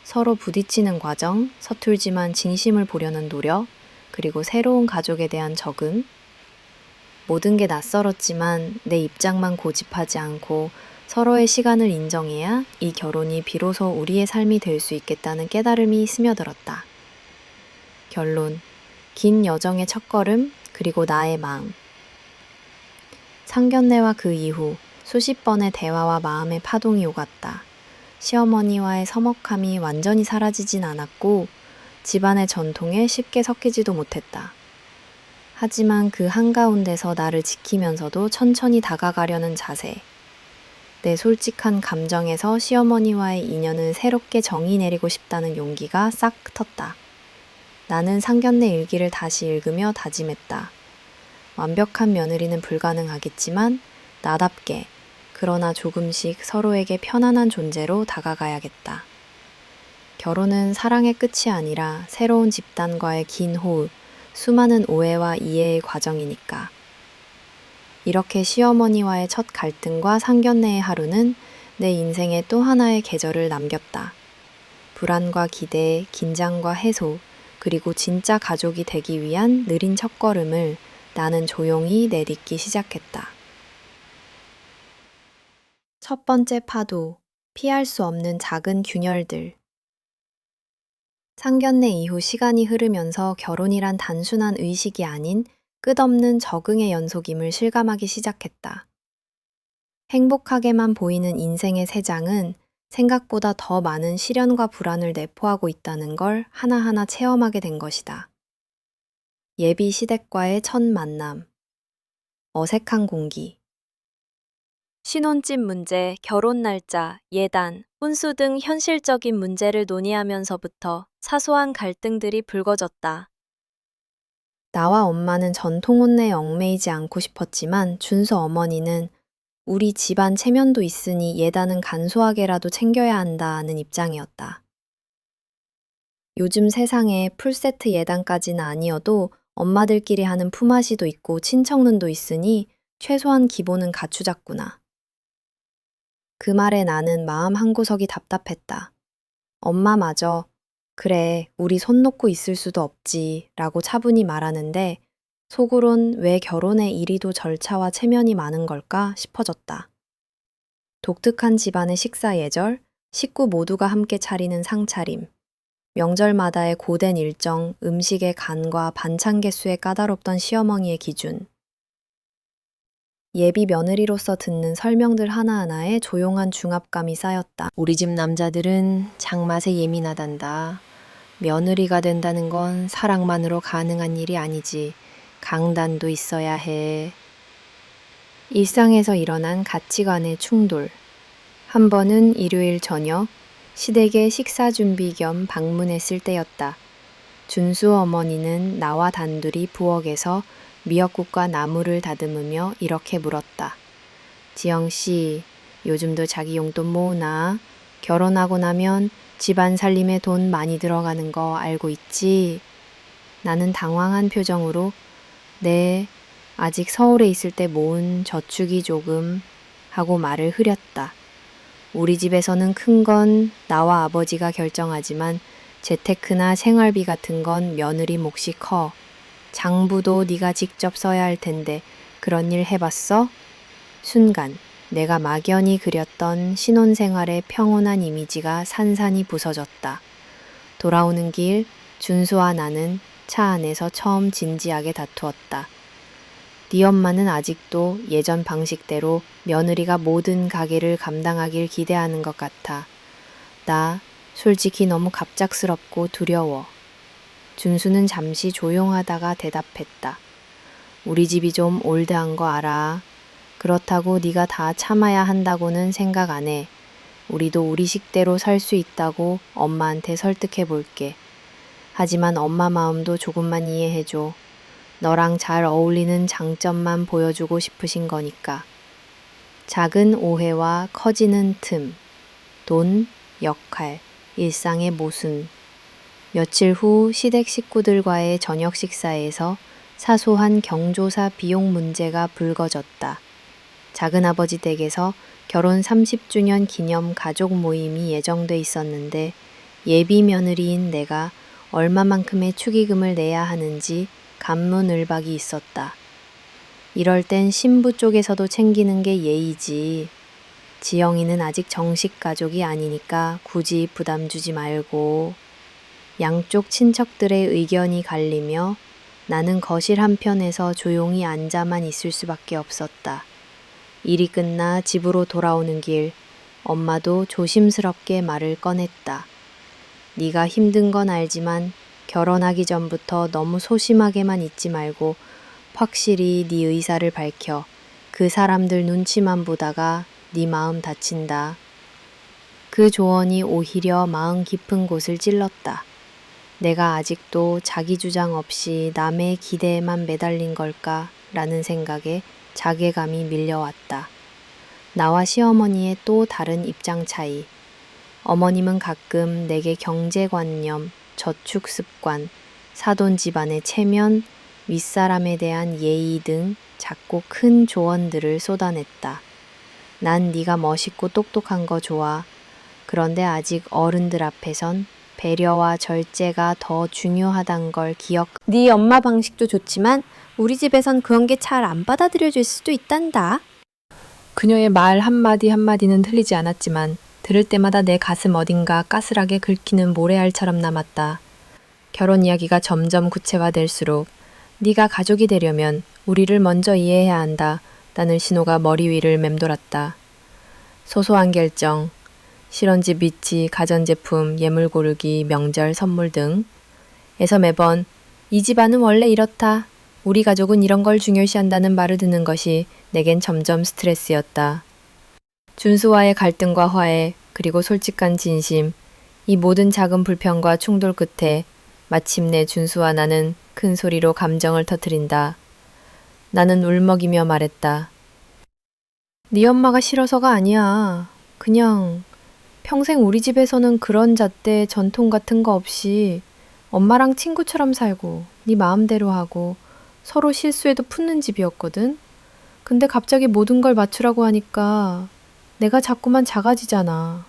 서로 부딪히는 과정, 서툴지만 진심을 보려는 노력, 그리고 새로운 가족에 대한 적응. 모든 게 낯설었지만 내 입장만 고집하지 않고 서로의 시간을 인정해야 이 결혼이 비로소 우리의 삶이 될 수 있겠다는 깨달음이 스며들었다. 결론, 긴 여정의 첫걸음, 그리고 나의 마음. 상견례와 그 이후 수십 번의 대화와 마음의 파동이 오갔다. 시어머니와의 서먹함이 완전히 사라지진 않았고 집안의 전통에 쉽게 섞이지도 못했다. 하지만 그 한가운데서 나를 지키면서도 천천히 다가가려는 자세. 내 솔직한 감정에서 시어머니와의 인연을 새롭게 정의 내리고 싶다는 용기가 싹 텄다. 나는 상견례 일기를 다시 읽으며 다짐했다. 완벽한 며느리는 불가능하겠지만 나답게, 그러나 조금씩 서로에게 편안한 존재로 다가가야겠다. 결혼은 사랑의 끝이 아니라 새로운 집단과의 긴 호흡, 수많은 오해와 이해의 과정이니까. 이렇게 시어머니와의 첫 갈등과 상견례의 하루는 내 인생에 또 하나의 계절을 남겼다. 불안과 기대, 긴장과 해소, 그리고 진짜 가족이 되기 위한 느린 첫걸음을 나는 조용히 내딛기 시작했다. 첫 번째 파도, 피할 수 없는 작은 균열들. 상견례 이후 시간이 흐르면서 결혼이란 단순한 의식이 아닌 끝없는 적응의 연속임을 실감하기 시작했다. 행복하게만 보이는 인생의 세 장은 생각보다 더 많은 시련과 불안을 내포하고 있다는 걸 하나하나 체험하게 된 것이다. 예비 시댁과의 첫 만남. 어색한 공기. 신혼집 문제, 결혼 날짜, 예단, 혼수 등 현실적인 문제를 논의하면서부터 사소한 갈등들이 불거졌다. 나와 엄마는 전통 혼례에 얽매이지 않고 싶었지만 준수 어머니는 우리 집안 체면도 있으니 예단은 간소하게라도 챙겨야 한다는 입장이었다. 요즘 세상에 풀세트 예단까지는 아니어도 엄마들끼리 하는 품앗이도 있고 친척눈도 있으니 최소한 기본은 갖추자꾸나. 그 말에 나는 마음 한구석이 답답했다. 엄마마저 그래, 우리 손 놓고 있을 수도 없지 라고 차분히 말하는데 속으론 왜 결혼에 이리도 절차와 체면이 많은 걸까 싶어졌다. 독특한 집안의 식사 예절, 식구 모두가 함께 차리는 상차림, 명절마다의 고된 일정, 음식의 간과 반찬 개수에 까다롭던 시어머니의 기준, 예비 며느리로서 듣는 설명들 하나하나에 조용한 중압감이 쌓였다. 우리 집 남자들은 장맛에 예민하단다. 며느리가 된다는 건 사랑만으로 가능한 일이 아니지. 강단도 있어야 해. 일상에서 일어난 가치관의 충돌. 한 번은 일요일 저녁, 시댁에 식사 준비 겸 방문했을 때였다. 준수 어머니는 나와 단둘이 부엌에서 미역국과 나물을 다듬으며 이렇게 물었다. 지영 씨, 요즘도 자기 용돈 모으나? 결혼하고 나면 집안 살림에 돈 많이 들어가는 거 알고 있지? 나는 당황한 표정으로 네, 아직 서울에 있을 때 모은 저축이 조금 하고 말을 흐렸다. 우리 집에서는 큰 건 나와 아버지가 결정하지만 재테크나 생활비 같은 건 며느리 몫이 커. 장부도 네가 직접 써야 할 텐데 그런 일 해봤어? 순간 내가 막연히 그렸던 신혼생활의 평온한 이미지가 산산이 부서졌다. 돌아오는 길 준수와 나는 차 안에서 처음 진지하게 다투었다. 네 엄마는 아직도 예전 방식대로 며느리가 모든 가게를 감당하길 기대하는 것 같아. 나 솔직히 너무 갑작스럽고 두려워. 준수는 잠시 조용하다가 대답했다. 우리 집이 좀 올드한 거 알아. 그렇다고 네가 다 참아야 한다고는 생각 안 해. 우리도 우리 식대로 살 수 있다고 엄마한테 설득해 볼게. 하지만 엄마 마음도 조금만 이해해줘. 너랑 잘 어울리는 장점만 보여주고 싶으신 거니까. 작은 오해와 커지는 틈. 돈, 역할, 일상의 모순. 며칠 후 시댁 식구들과의 저녁 식사에서 사소한 경조사 비용 문제가 불거졌다. 작은아버지 댁에서 결혼 30주년 기념 가족 모임이 예정돼 있었는데 예비 며느리인 내가 얼마만큼의 축의금을 내야 하는지 갑문을박이 있었다. 이럴 땐 신부 쪽에서도 챙기는 게 예의지. 지영이는 아직 정식 가족이 아니니까 굳이 부담 주지 말고. 양쪽 친척들의 의견이 갈리며 나는 거실 한편에서 조용히 앉아만 있을 수밖에 없었다. 일이 끝나 집으로 돌아오는 길, 엄마도 조심스럽게 말을 꺼냈다. 네가 힘든 건 알지만 결혼하기 전부터 너무 소심하게만 있지 말고 확실히 네 의사를 밝혀. 그 사람들 눈치만 보다가 네 마음 다친다. 그 조언이 오히려 마음 깊은 곳을 찔렀다. 내가 아직도 자기 주장 없이 남의 기대에만 매달린 걸까라는 생각에 자괴감이 밀려왔다. 나와 시어머니의 또 다른 입장 차이. 어머님은 가끔 내게 경제관념, 저축습관, 사돈 집안의 체면, 윗사람에 대한 예의 등 작고 큰 조언들을 쏟아냈다. 난 네가 멋있고 똑똑한 거 좋아. 그런데 아직 어른들 앞에선 배려와 절제가 더 중요하단 걸 기억. 네 엄마 방식도 좋지만 우리 집에선 그런 게 잘 안 받아들여질 수도 있단다. 그녀의 말 한마디 한마디는 틀리지 않았지만 들을 때마다 내 가슴 어딘가 가스라게 긁히는 모래알처럼 남았다. 결혼 이야기가 점점 구체화될수록 네가 가족이 되려면 우리를 먼저 이해해야 한다. 라는 신호가 머리 위를 맴돌았다. 소소한 결정, 실혼집 위치, 가전제품, 예물 고르기, 명절 선물 등에서 매번 이 집안은 원래 이렇다. 우리 가족은 이런 걸 중요시한다는 말을 듣는 것이 내겐 점점 스트레스였다. 준수와의 갈등과 화해, 그리고 솔직한 진심, 이 모든 작은 불평과 충돌 끝에 마침내 준수와 나는 큰 소리로 감정을 터뜨린다. 나는 울먹이며 말했다. 네 엄마가 싫어서가 아니야. 그냥 평생 우리 집에서는 그런 잣대 전통 같은 거 없이 엄마랑 친구처럼 살고 네 마음대로 하고 서로 실수해도 푸는 집이었거든. 근데 갑자기 모든 걸 맞추라고 하니까 내가 자꾸만 작아지잖아.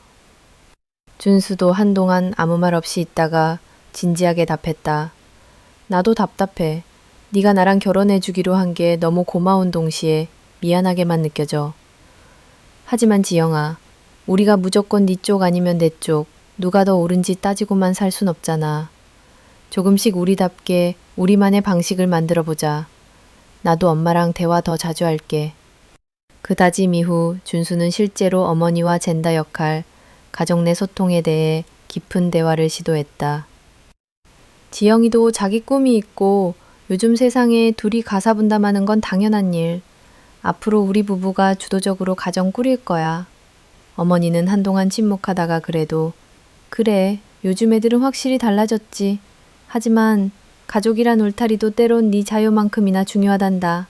준수도 한동안 아무 말 없이 있다가 진지하게 답했다. 나도 답답해. 네가 나랑 결혼해 주기로 한 게 너무 고마운 동시에 미안하게만 느껴져. 하지만 지영아, 우리가 무조건 네 쪽 아니면 내 쪽, 누가 더 옳은지 따지고만 살 순 없잖아. 조금씩 우리답게 우리만의 방식을 만들어 보자. 나도 엄마랑 대화 더 자주 할게. 그 다짐 이후 준수는 실제로 어머니와 젠다 역할, 가족 내 소통에 대해 깊은 대화를 시도했다. 지영이도 자기 꿈이 있고 요즘 세상에 둘이 가사 분담하는 건 당연한 일. 앞으로 우리 부부가 주도적으로 가정 꾸릴 거야. 어머니는 한동안 침묵하다가 그래도 그래, 요즘 애들은 확실히 달라졌지. 하지만 가족이란 울타리도 때론 네 자유만큼이나 중요하단다.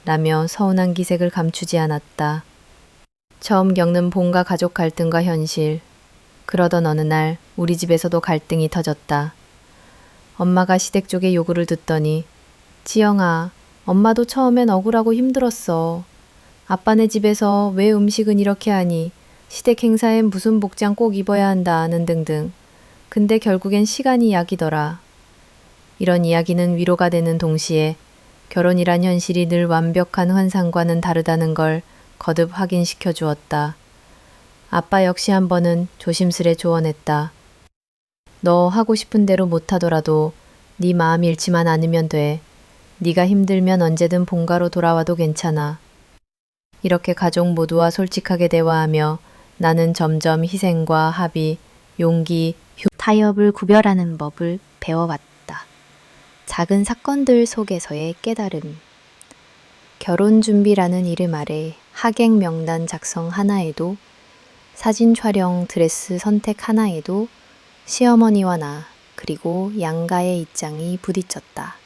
라며 서운한 기색을 감추지 않았다. 처음 겪는 본가 가족 갈등과 현실. 그러던 어느 날 우리 집에서도 갈등이 터졌다. 엄마가 시댁 쪽의 요구를 듣더니 지영아, 엄마도 처음엔 억울하고 힘들었어. 아빠네 집에서 왜 음식은 이렇게 하니? 시댁 행사엔 무슨 복장 꼭 입어야 한다는 등등. 근데 결국엔 시간이 약이더라. 이런 이야기는 위로가 되는 동시에 결혼이란 현실이 늘 완벽한 환상과는 다르다는 걸 거듭 확인시켜 주었다. 아빠 역시 한 번은 조심스레 조언했다. 너 하고 싶은 대로 못하더라도 네 마음 잃지만 않으면 돼. 네가 힘들면 언제든 본가로 돌아와도 괜찮아. 이렇게 가족 모두와 솔직하게 대화하며 나는 점점 희생과 합의, 용기, 타협을 구별하는 법을 배워왔다. 작은 사건들 속에서의 깨달음. 결혼 준비라는 이름 아래 하객 명단 작성 하나에도, 사진 촬영 드레스 선택 하나에도 시어머니와 나, 그리고 양가의 입장이 부딪혔다.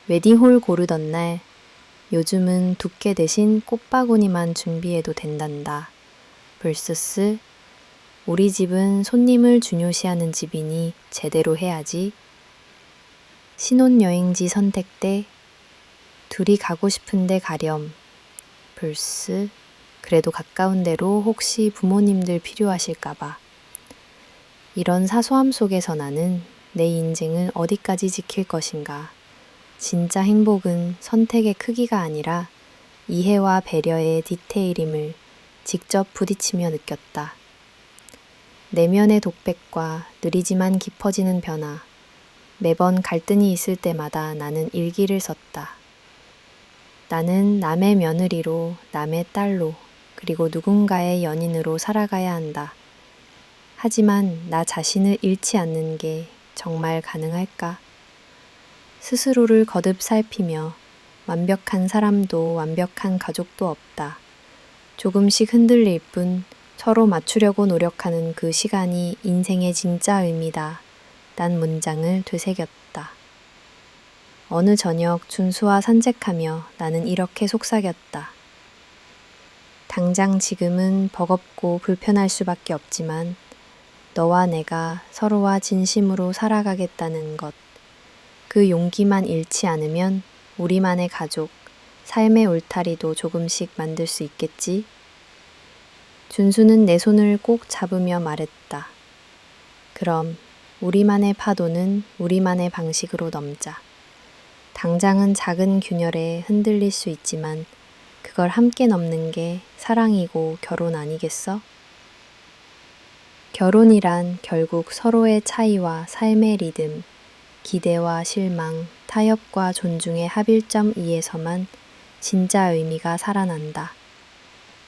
웨딩홀 고르던 날, 요즘은 두께 대신 꽃바구니만 준비해도 된단다. vs 우리 집은 손님을 중요시하는 집이니 제대로 해야지. 신혼여행지 선택 때 둘이 가고 싶은데 가렴. vs 그래도 가까운 데로 혹시 부모님들 필요하실까봐. 이런 사소함 속에서 나는 내 인생을 어디까지 지킬 것인가. 진짜 행복은 선택의 크기가 아니라 이해와 배려의 디테일임을 직접 부딪히며 느꼈다. 내면의 독백과 느리지만 깊어지는 변화. 매번 갈등이 있을 때마다 나는 일기를 썼다. 나는 남의 며느리로, 남의 딸로, 그리고 누군가의 연인으로 살아가야 한다. 하지만 나 자신을 잃지 않는 게 정말 가능할까? 스스로를 거듭 살피며 완벽한 사람도 완벽한 가족도 없다. 조금씩 흔들릴 뿐 서로 맞추려고 노력하는 그 시간이 인생의 진짜 의미다. 란 문장을 되새겼다. 어느 저녁 준수와 산책하며 나는 이렇게 속삭였다. 당장 지금은 버겁고 불편할 수밖에 없지만 너와 내가 서로와 진심으로 살아가겠다는 것, 그 용기만 잃지 않으면 우리만의 가족, 삶의 울타리도 조금씩 만들 수 있겠지? 준수는 내 손을 꼭 잡으며 말했다. 그럼 우리만의 파도는 우리만의 방식으로 넘자. 당장은 작은 균열에 흔들릴 수 있지만 그걸 함께 넘는 게 사랑이고 결혼 아니겠어? 결혼이란 결국 서로의 차이와 삶의 리듬, 기대와 실망, 타협과 존중의 합일점 위에서만 진짜 의미가 살아난다.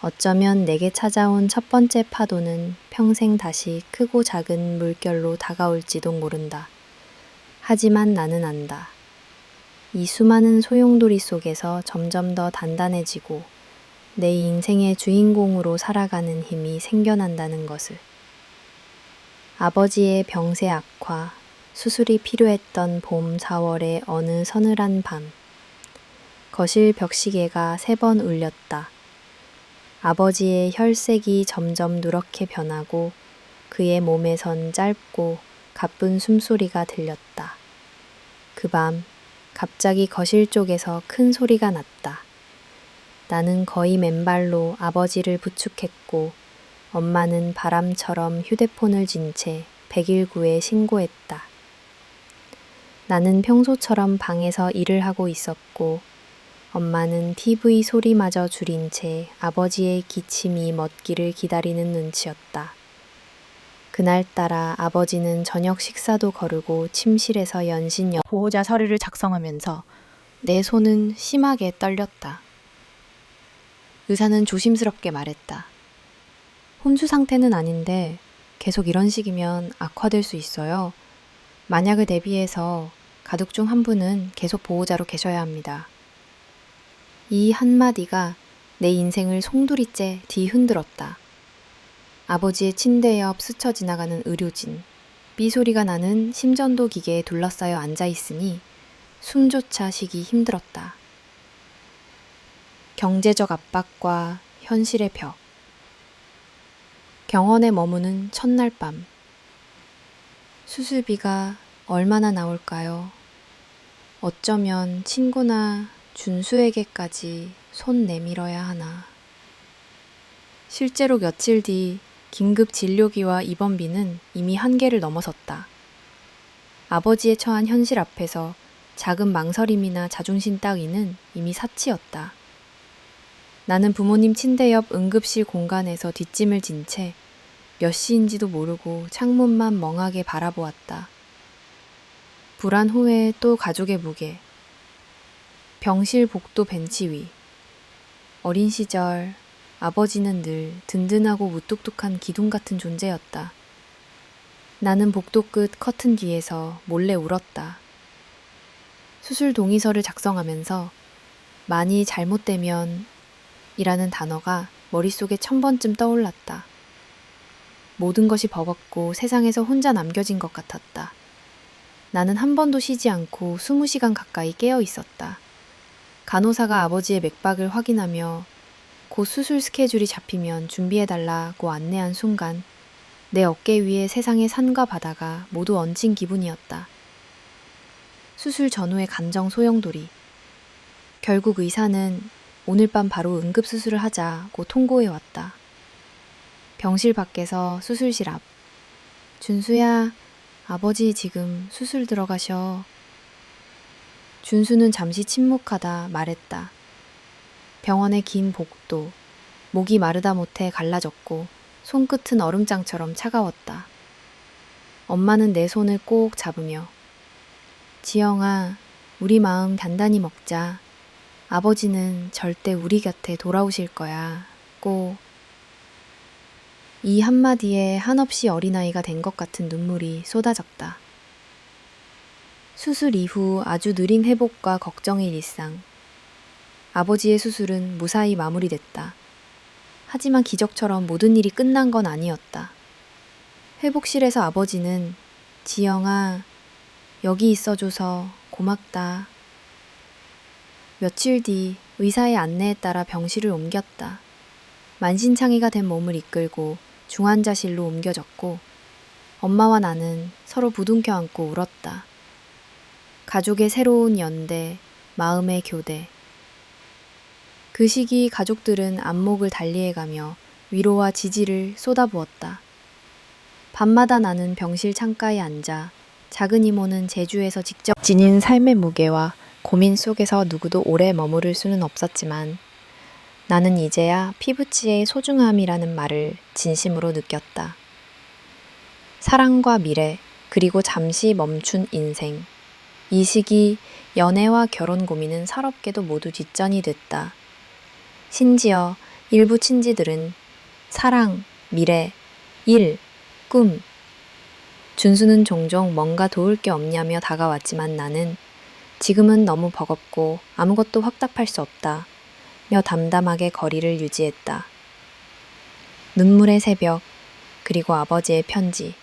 어쩌면 내게 찾아온 첫 번째 파도는 평생 다시 크고 작은 물결로 다가올지도 모른다. 하지만 나는 안다. 이 수많은 소용돌이 속에서 점점 더 단단해지고 내 인생의 주인공으로 살아가는 힘이 생겨난다는 것을. 아버지의 병세 악화, 수술이 필요했던 봄 4월의 어느 서늘한 밤, 거실 벽시계가 3번 울렸다. 아버지의 혈색이 점점 누렇게 변하고 그의 몸에선 짧고 가쁜 숨소리가 들렸다. 그 밤 갑자기 거실 쪽에서 큰 소리가 났다. 나는 거의 맨발로 아버지를 부축했고 엄마는 바람처럼 휴대폰을 쥔 채 119에 신고했다. 나는 평소처럼 방에서 일을 하고 있었고 엄마는 TV 소리마저 줄인 채 아버지의 기침이 멎기를 기다리는 눈치였다. 그날따라 아버지는 저녁 식사도 거르고 침실에서 연신 보호자 서류를 작성하면서 내 손은 심하게 떨렸다. 의사는 조심스럽게 말했다. 혼수 상태는 아닌데 계속 이런 식이면 악화될 수 있어요. 만약을 대비해서 가족 중 한 분은 계속 보호자로 계셔야 합니다. 이 한마디가 내 인생을 송두리째 뒤흔들었다. 아버지의 침대 옆 스쳐 지나가는 의료진, 삐소리가 나는 심전도 기계에 둘러싸여 앉아있으니 숨조차 쉬기 힘들었다. 경제적 압박과 현실의 벽. 병원에 머무는 첫날 밤. 수술비가 얼마나 나올까요? 어쩌면 친구나 준수에게까지 손 내밀어야 하나. 실제로 며칠 뒤 긴급 진료비와 입원비는 이미 한계를 넘어섰다. 아버지의 처한 현실 앞에서 작은 망설임이나 자존심 따위는 이미 사치였다. 나는 부모님 침대 옆 응급실 공간에서 뒷짐을 진 채 몇 시인지도 모르고 창문만 멍하게 바라보았다. 불안 후에 또 가족의 무게. 병실 복도 벤치 위. 어린 시절 아버지는 늘 든든하고 무뚝뚝한 기둥 같은 존재였다. 나는 복도 끝 커튼 뒤에서 몰래 울었다. 수술 동의서를 작성하면서 많이 잘못되면 이라는 단어가 머릿속에 1000번쯤 떠올랐다. 모든 것이 버겁고 세상에서 혼자 남겨진 것 같았다. 나는 한 번도 쉬지 않고 20시간 가까이 깨어 있었다. 간호사가 아버지의 맥박을 확인하며 곧 수술 스케줄이 잡히면 준비해달라고 안내한 순간 내 어깨 위에 세상의 산과 바다가 모두 얹힌 기분이었다. 수술 전후의 감정 소용돌이. 결국 의사는 오늘 밤 바로 응급수술을 하자고 통고해왔다. 병실 밖에서 수술실 앞. 준수야, 아버지 지금 수술 들어가셔. 준수는 잠시 침묵하다 말했다. 병원의 긴 복도, 목이 마르다 못해 갈라졌고 손끝은 얼음장처럼 차가웠다. 엄마는 내 손을 꼭 잡으며 지영아, 우리 마음 단단히 먹자. 아버지는 절대 우리 곁에 돌아오실 거야. 꼭. 이 한마디에 한없이 어린아이가 된 것 같은 눈물이 쏟아졌다. 수술 이후 아주 느린 회복과 걱정의 일상. 아버지의 수술은 무사히 마무리됐다. 하지만 기적처럼 모든 일이 끝난 건 아니었다. 회복실에서 아버지는 지영아, 여기 있어줘서 고맙다. 며칠 뒤 의사의 안내에 따라 병실을 옮겼다. 만신창이가 된 몸을 이끌고 중환자실로 옮겨졌고 엄마와 나는 서로 부둥켜 안고 울었다. 가족의 새로운 연대, 마음의 교대. 그 시기 가족들은 안목을 달리해가며 위로와 지지를 쏟아부었다. 밤마다 나는 병실 창가에 앉아 작은 이모는 제주에서 직접 지닌 삶의 무게와 고민 속에서 누구도 오래 머무를 수는 없었지만 나는 이제야 피부치의 소중함이라는 말을 진심으로 느꼈다. 사랑과 미래, 그리고 잠시 멈춘 인생. 이 시기 연애와 결혼 고민은 서럽게도 모두 뒷전이 됐다. 심지어 일부 친지들은 사랑, 미래, 일, 꿈. 준수는 종종 뭔가 도울 게 없냐며 다가왔지만 나는 지금은 너무 버겁고 아무것도 확답할 수 없다. 며 담담하게 거리를 유지했다. 눈물의 새벽, 그리고 아버지의 편지.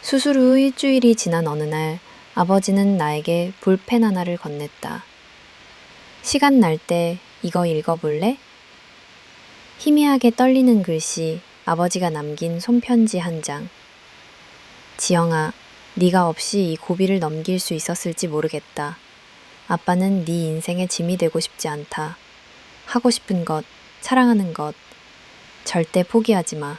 수술 후 일주일이 지난 어느 날 아버지는 나에게 볼펜 하나를 건넸다. 시간 날 때 이거 읽어볼래? 희미하게 떨리는 글씨, 아버지가 남긴 손편지 한 장. 지영아, 네가 없이 이 고비를 넘길 수 있었을지 모르겠다. 아빠는 네 인생의 짐이 되고 싶지 않다. 하고 싶은 것, 사랑하는 것, 절대 포기하지 마.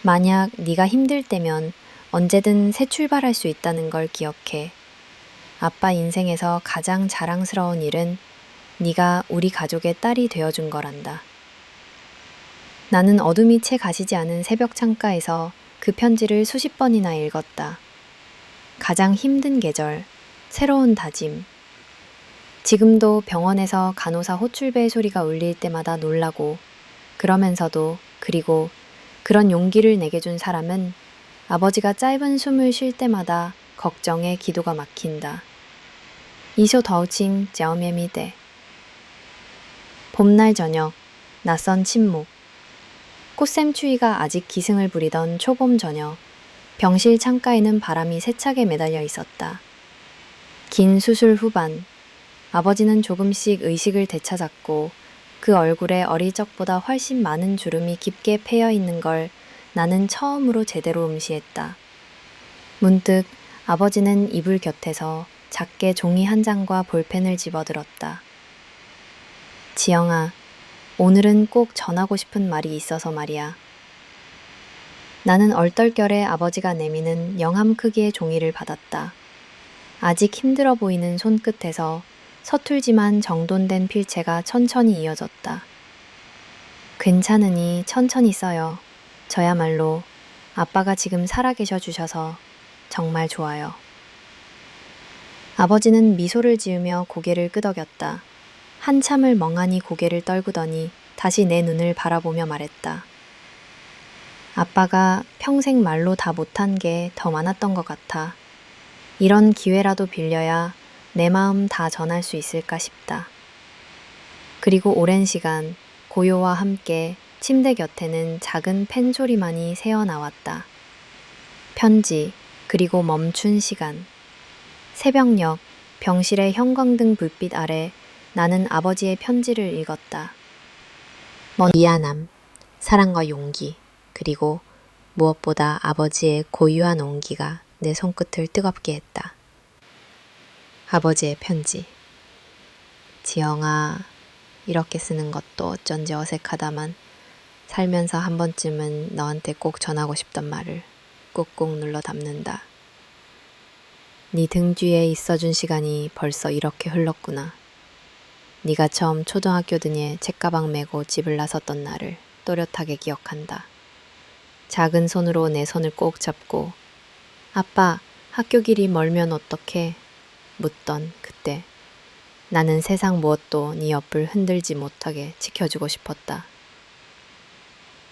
만약 네가 힘들 때면 언제든 새 출발할 수 있다는 걸 기억해. 아빠 인생에서 가장 자랑스러운 일은 네가 우리 가족의 딸이 되어준 거란다. 나는 어둠이 채 가시지 않은 새벽 창가에서 그 편지를 수십 번이나 읽었다. 가장 힘든 계절, 새로운 다짐. 지금도 병원에서 간호사 호출벨 소리가 울릴 때마다 놀라고 그러면서도 그리고 그런 용기를 내게 준 사람은 아버지가 짧은 숨을 쉴 때마다 걱정에 기도가 막힌다. 이쇼 더우칭 쩌메미데. 봄날 저녁, 낯선 침묵. 꽃샘추위가 아직 기승을 부리던 초봄 저녁, 병실 창가에는 바람이 세차게 매달려 있었다. 긴 수술 후반, 아버지는 조금씩 의식을 되찾았고 그 얼굴에 어릴 적보다 훨씬 많은 주름이 깊게 패여 있는 걸 나는 처음으로 제대로 음시했다. 문득 아버지는 이불 곁에서 작게 종이 한 장과 볼펜을 집어들었다. 지영아, 오늘은 꼭 전하고 싶은 말이 있어서 말이야. 나는 얼떨결에 아버지가 내미는 영함 크기의 종이를 받았다. 아직 힘들어 보이는 손끝에서 서툴지만 정돈된 필체가 천천히 이어졌다. 괜찮으니 천천히 써요. 저야말로 아빠가 지금 살아계셔 주셔서 정말 좋아요. 아버지는 미소를 지으며 고개를 끄덕였다. 한참을 멍하니 고개를 떨구더니 다시 내 눈을 바라보며 말했다. 아빠가 평생 말로 다 못한 게 더 많았던 것 같아. 이런 기회라도 빌려야 내 마음 다 전할 수 있을까 싶다. 그리고 오랜 시간 고요와 함께 침대 곁에는 작은 펜 소리만이 새어나왔다. 편지, 그리고 멈춘 시간. 새벽녘, 병실의 형광등 불빛 아래 나는 아버지의 편지를 읽었다. 미안함, 사랑과 용기, 그리고 무엇보다 아버지의 고유한 온기가 내 손끝을 뜨겁게 했다. 아버지의 편지. 지영아, 이렇게 쓰는 것도 어쩐지 어색하다만 살면서 한 번쯤은 너한테 꼭 전하고 싶던 말을 꾹꾹 눌러 담는다. 네 등 뒤에 있어준 시간이 벌써 이렇게 흘렀구나. 네가 처음 초등학교 등에 책가방 메고 집을 나섰던 날을 또렷하게 기억한다. 작은 손으로 내 손을 꼭 잡고 아빠, 학교 길이 멀면 어떡해? 묻던 그때 나는 세상 무엇도 네 옆을 흔들지 못하게 지켜주고 싶었다.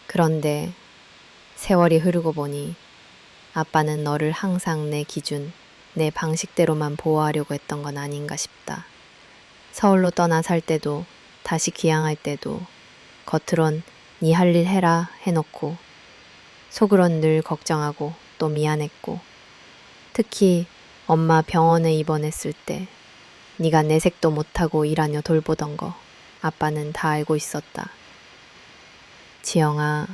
그런데 세월이 흐르고 보니 아빠는 너를 항상 내 기준, 내 방식대로만 보호하려고 했던 건 아닌가 싶다. 서울로 떠나 살 때도 다시 귀향할 때도 겉으론 네 할 일 해라 해놓고 속으론 늘 걱정하고 또 미안했고 특히 엄마 병원에 입원했을 때 네가 내색도 못하고 일하며 돌보던 거 아빠는 다 알고 있었다. 지영아,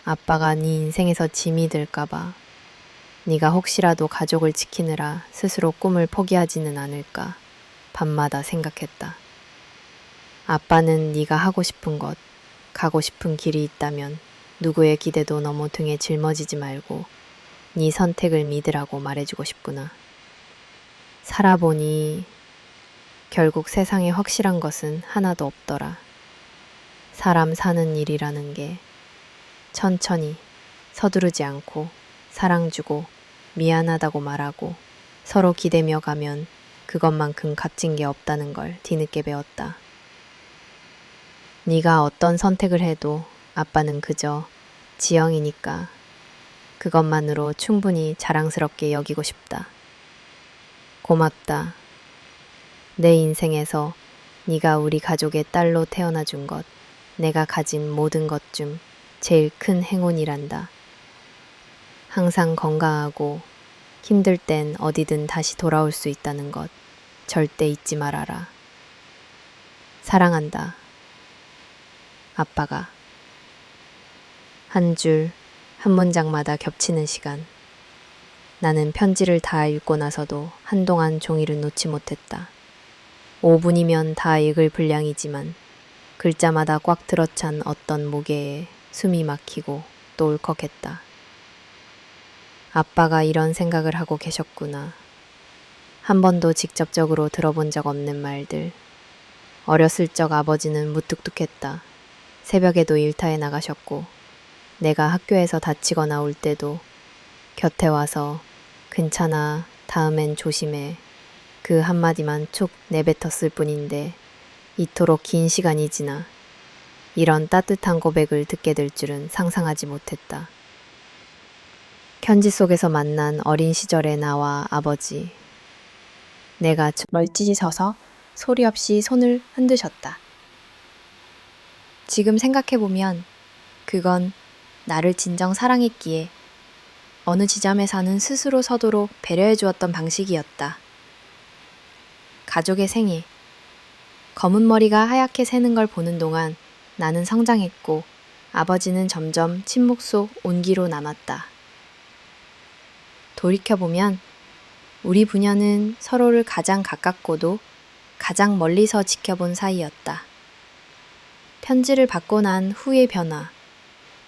아빠가 네 인생에서 짐이 될까봐 네가 혹시라도 가족을 지키느라 스스로 꿈을 포기하지는 않을까 밤마다 생각했다. 아빠는 네가 하고 싶은 것, 가고 싶은 길이 있다면 누구의 기대도 너무 등에 짊어지지 말고 네 선택을 믿으라고 말해주고 싶구나. 살아보니 결국 세상에 확실한 것은 하나도 없더라. 사람 사는 일이라는 게 천천히 서두르지 않고 사랑 주고 미안하다고 말하고 서로 기대며 가면 그것만큼 값진 게 없다는 걸 뒤늦게 배웠다. 네가 어떤 선택을 해도 아빠는 그저 지영이니까 그것만으로 충분히 자랑스럽게 여기고 싶다. 고맙다. 내 인생에서 네가 우리 가족의 딸로 태어나 준 것, 내가 가진 모든 것 중 제일 큰 행운이란다. 항상 건강하고 힘들 땐 어디든 다시 돌아올 수 있다는 것 절대 잊지 말아라. 사랑한다. 아빠가. 한 줄, 한 문장마다 겹치는 시간. 나는 편지를 다 읽고 나서도 한동안 종이를 놓지 못했다. 5분이면 다 읽을 분량이지만 글자마다 꽉 들어찬 어떤 무게에 숨이 막히고 또 울컥했다. 아빠가 이런 생각을 하고 계셨구나. 한 번도 직접적으로 들어본 적 없는 말들. 어렸을 적 아버지는 무뚝뚝했다. 새벽에도 일터에 나가셨고 내가 학교에서 다치거나 올 때도 곁에 와서 괜찮아, 다음엔 조심해. 그 한마디만 툭 내뱉었을 뿐인데 이토록 긴 시간이 지나 이런 따뜻한 고백을 듣게 될 줄은 상상하지 못했다. 편지 속에서 만난 어린 시절의 나와 아버지. 내가 멀찌지 서서 소리 없이 손을 흔드셨다. 지금 생각해보면 그건 나를 진정 사랑했기에 어느 지점에서는 스스로 서도록 배려해 주었던 방식이었다. 가족의 생애. 검은 머리가 하얗게 새는 걸 보는 동안 나는 성장했고 아버지는 점점 침묵 속 온기로 남았다. 돌이켜보면 우리 부녀는 서로를 가장 가깝고도 가장 멀리서 지켜본 사이였다. 편지를 받고 난 후의 변화.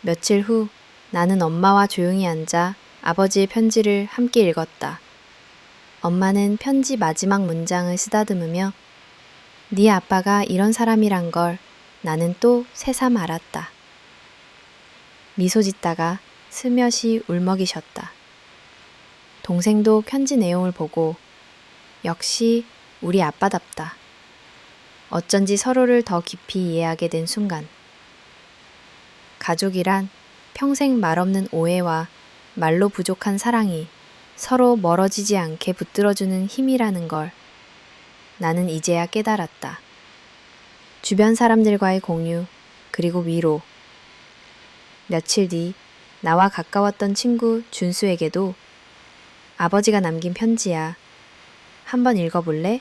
며칠 후 나는 엄마와 조용히 앉아 아버지의 편지를 함께 읽었다. 엄마는 편지 마지막 문장을 쓰다듬으며 네 아빠가 이런 사람이란 걸 나는 또 새삼 알았다. 미소 짓다가 스며시 울먹이셨다. 동생도 편지 내용을 보고 역시 우리 아빠답다. 어쩐지 서로를 더 깊이 이해하게 된 순간. 가족이란 평생 말없는 오해와 말로 부족한 사랑이 서로 멀어지지 않게 붙들어주는 힘이라는 걸 나는 이제야 깨달았다. 주변 사람들과의 공유, 그리고 위로. 며칠 뒤 나와 가까웠던 친구 준수에게도 아버지가 남긴 편지야. 한번 읽어볼래?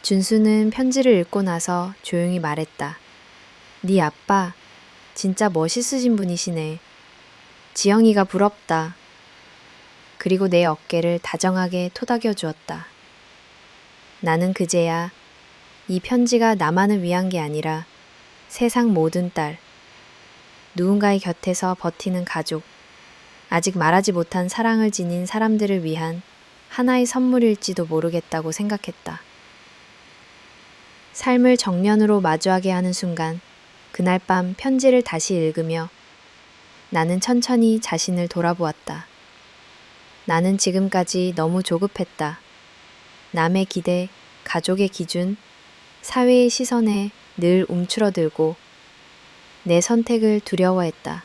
준수는 편지를 읽고 나서 조용히 말했다. 네 아빠 진짜 멋있으신 분이시네. 지영이가 부럽다. 그리고 내 어깨를 다정하게 토닥여 주었다. 나는 그제야 이 편지가 나만을 위한 게 아니라 세상 모든 딸, 누군가의 곁에서 버티는 가족, 아직 말하지 못한 사랑을 지닌 사람들을 위한 하나의 선물일지도 모르겠다고 생각했다. 삶을 정면으로 마주하게 하는 순간, 그날 밤 편지를 다시 읽으며 나는 천천히 자신을 돌아보았다. 나는 지금까지 너무 조급했다. 남의 기대, 가족의 기준, 사회의 시선에 늘 움츠러들고 내 선택을 두려워했다.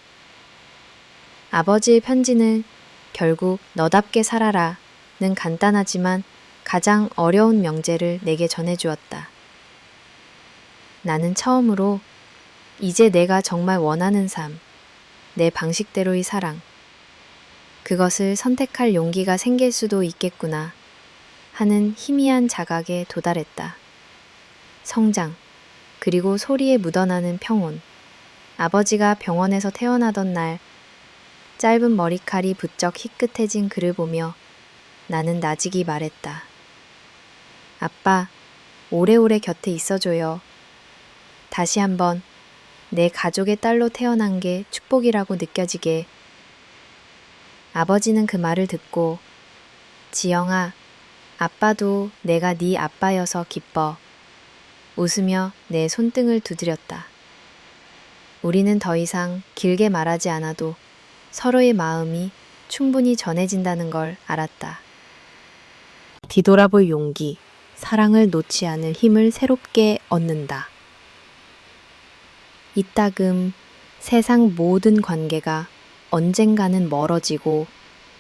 아버지의 편지는 결국 너답게 살아라는 간단하지만 가장 어려운 명제를 내게 전해주었다. 나는 처음으로 이제 내가 정말 원하는 삶, 내 방식대로의 사랑, 그것을 선택할 용기가 생길 수도 있겠구나 하는 희미한 자각에 도달했다. 성장, 그리고 소리에 묻어나는 평온. 아버지가 병원에서 태어나던 날 짧은 머리칼이 부쩍 희끗해진 그를 보며 나는 나직이 말했다. 아빠, 오래오래 곁에 있어줘요. 다시 한번 내 가족의 딸로 태어난 게 축복이라고 느껴지게. 아버지는 그 말을 듣고 지영아, 아빠도 내가 네 아빠여서 기뻐. 웃으며 내 손등을 두드렸다. 우리는 더 이상 길게 말하지 않아도 서로의 마음이 충분히 전해진다는 걸 알았다. 뒤돌아볼 용기, 사랑을 놓지 않을 힘을 새롭게 얻는다. 이따금 세상 모든 관계가 언젠가는 멀어지고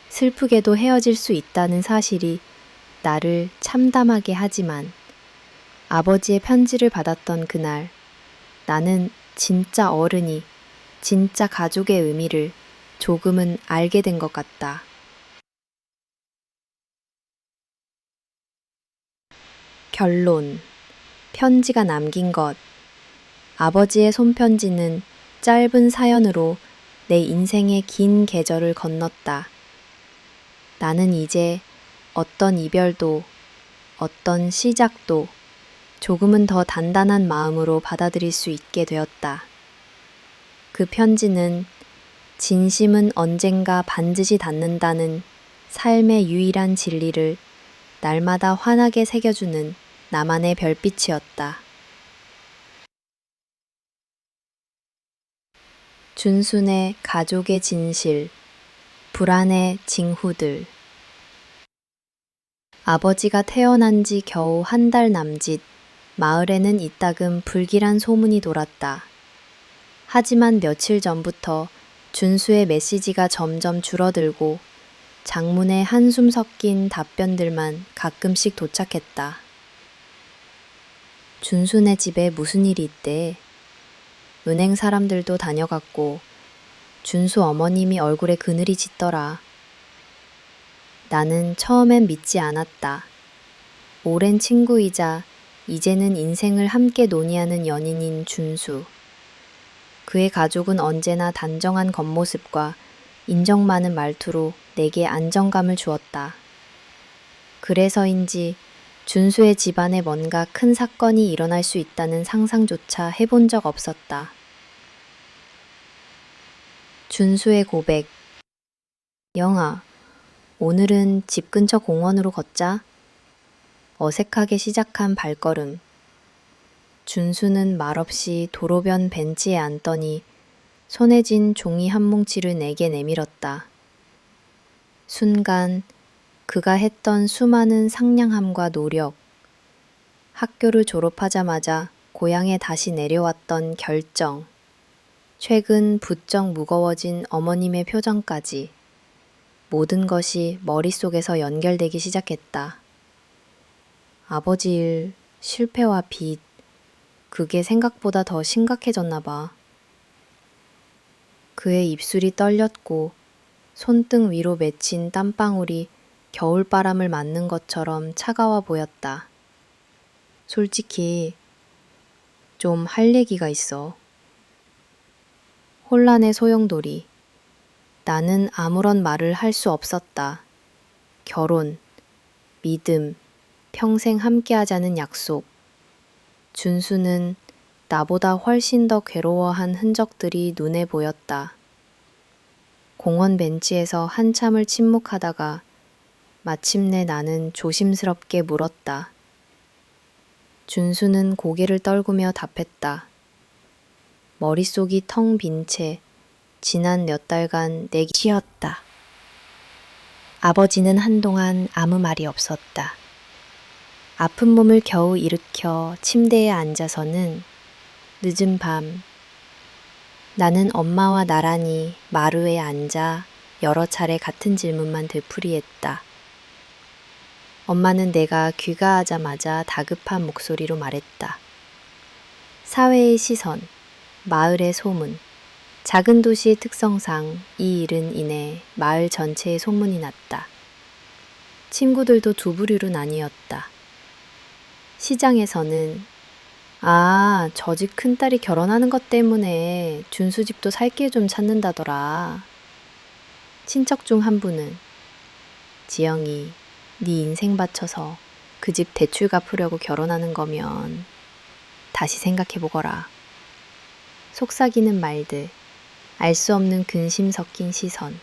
슬프게도 헤어질 수 있다는 사실이 나를 참담하게 하지만 아버지의 편지를 받았던 그날 나는 진짜 어른이, 진짜 가족의 의미를 조금은 알게 된 것 같다. 결론. 편지가 남긴 것. 아버지의 손편지는 짧은 사연으로 내 인생의 긴 계절을 건넜다. 나는 이제 어떤 이별도, 어떤 시작도 조금은 더 단단한 마음으로 받아들일 수 있게 되었다. 그 편지는 진심은 언젠가 반드시 닿는다는 삶의 유일한 진리를 날마다 환하게 새겨주는 나만의 별빛이었다. 준순의 가족의 진실, 불안의 징후들. 아버지가 태어난 지 겨우 한 달 남짓, 마을에는 이따금 불길한 소문이 돌았다. 하지만 며칠 전부터 준수의 메시지가 점점 줄어들고 장문에 한숨 섞인 답변들만 가끔씩 도착했다. 준수네 집에 무슨 일이 있대? 은행 사람들도 다녀갔고 준수 어머님이 얼굴에 그늘이 짙더라. 나는 처음엔 믿지 않았다. 오랜 친구이자 이제는 인생을 함께 논의하는 연인인 준수. 그의 가족은 언제나 단정한 겉모습과 인정 많은 말투로 내게 안정감을 주었다. 그래서인지 준수의 집안에 뭔가 큰 사건이 일어날 수 있다는 상상조차 해본 적 없었다. 준수의 고백. 영아, 오늘은 집 근처 공원으로 걷자. 어색하게 시작한 발걸음. 준수는 말없이 도로변 벤치에 앉더니 손에 쥔 종이 한 뭉치를 내게 내밀었다. 순간 그가 했던 수많은 상냥함과 노력, 학교를 졸업하자마자 고향에 다시 내려왔던 결정, 최근 부쩍 무거워진 어머님의 표정까지 모든 것이 머릿속에서 연결되기 시작했다. 아버지 일, 실패와 빚, 그게 생각보다 더 심각해졌나 봐. 그의 입술이 떨렸고 손등 위로 맺힌 땀방울이 겨울바람을 맞는 것처럼 차가워 보였다. 솔직히 좀 할 얘기가 있어. 혼란의 소용돌이. 나는 아무런 말을 할 수 없었다. 결혼, 믿음, 평생 함께하자는 약속. 준수는 나보다 훨씬 더 괴로워한 흔적들이 눈에 보였다. 공원 벤치에서 한참을 침묵하다가 마침내 나는 조심스럽게 물었다. 준수는 고개를 떨구며 답했다. 머릿속이 텅 빈 채 지난 몇 달간 내기 쉬었다. 아버지는 한동안 아무 말이 없었다. 아픈 몸을 겨우 일으켜 침대에 앉아서는 늦은 밤 나는 엄마와 나란히 마루에 앉아 여러 차례 같은 질문만 되풀이했다. 엄마는 내가 귀가하자마자 다급한 목소리로 말했다. 사회의 시선, 마을의 소문, 작은 도시의 특성상 이 일은 이내 마을 전체에 소문이 났다. 친구들도 두 부류로 나뉘었다. 시장에서는 아, 저 집 큰딸이 결혼하는 것 때문에 준수 집도 살게 좀 찾는다더라. 친척 중 한 분은 지영이 네 인생 바쳐서 그 집 대출 갚으려고 결혼하는 거면 다시 생각해보거라. 속삭이는 말들, 알 수 없는 근심 섞인 시선.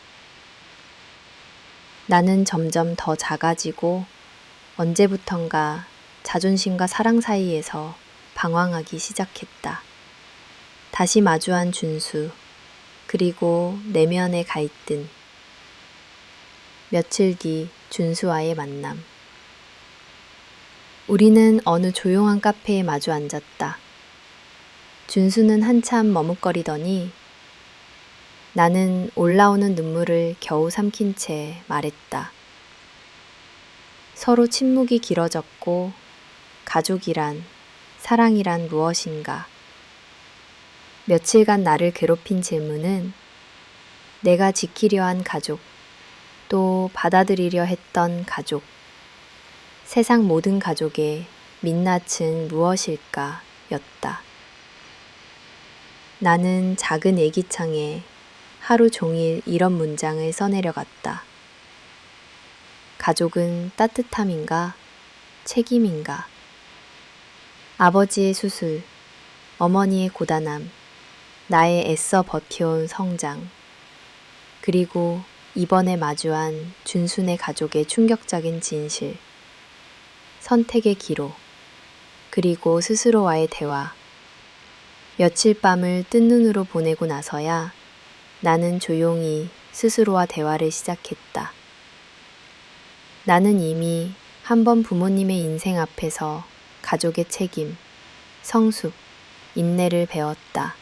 나는 점점 더 작아지고 언제부턴가 자존심과 사랑 사이에서 방황하기 시작했다. 다시 마주한 준수, 그리고 내면의 갈등. 며칠 뒤 준수와의 만남. 우리는 어느 조용한 카페에 마주 앉았다. 준수는 한참 머뭇거리더니 나는 올라오는 눈물을 겨우 삼킨 채 말했다. 서로 침묵이 길어졌고 가족이란, 사랑이란 무엇인가. 며칠간 나를 괴롭힌 질문은 내가 지키려 한 가족, 또 받아들이려 했던 가족, 세상 모든 가족의 민낯은 무엇일까 였다. 나는 작은 애기창에 하루 종일 이런 문장을 써내려갔다. 가족은 따뜻함인가, 책임인가? 아버지의 수술, 어머니의 고단함, 나의 애써 버텨온 성장, 그리고 이번에 마주한 준순의 가족의 충격적인 진실, 선택의 기로, 그리고 스스로와의 대화. 며칠 밤을 뜬 눈으로 보내고 나서야 나는 조용히 스스로와 대화를 시작했다. 나는 이미 한 번 부모님의 인생 앞에서 가족의 책임, 성숙, 인내를 배웠다.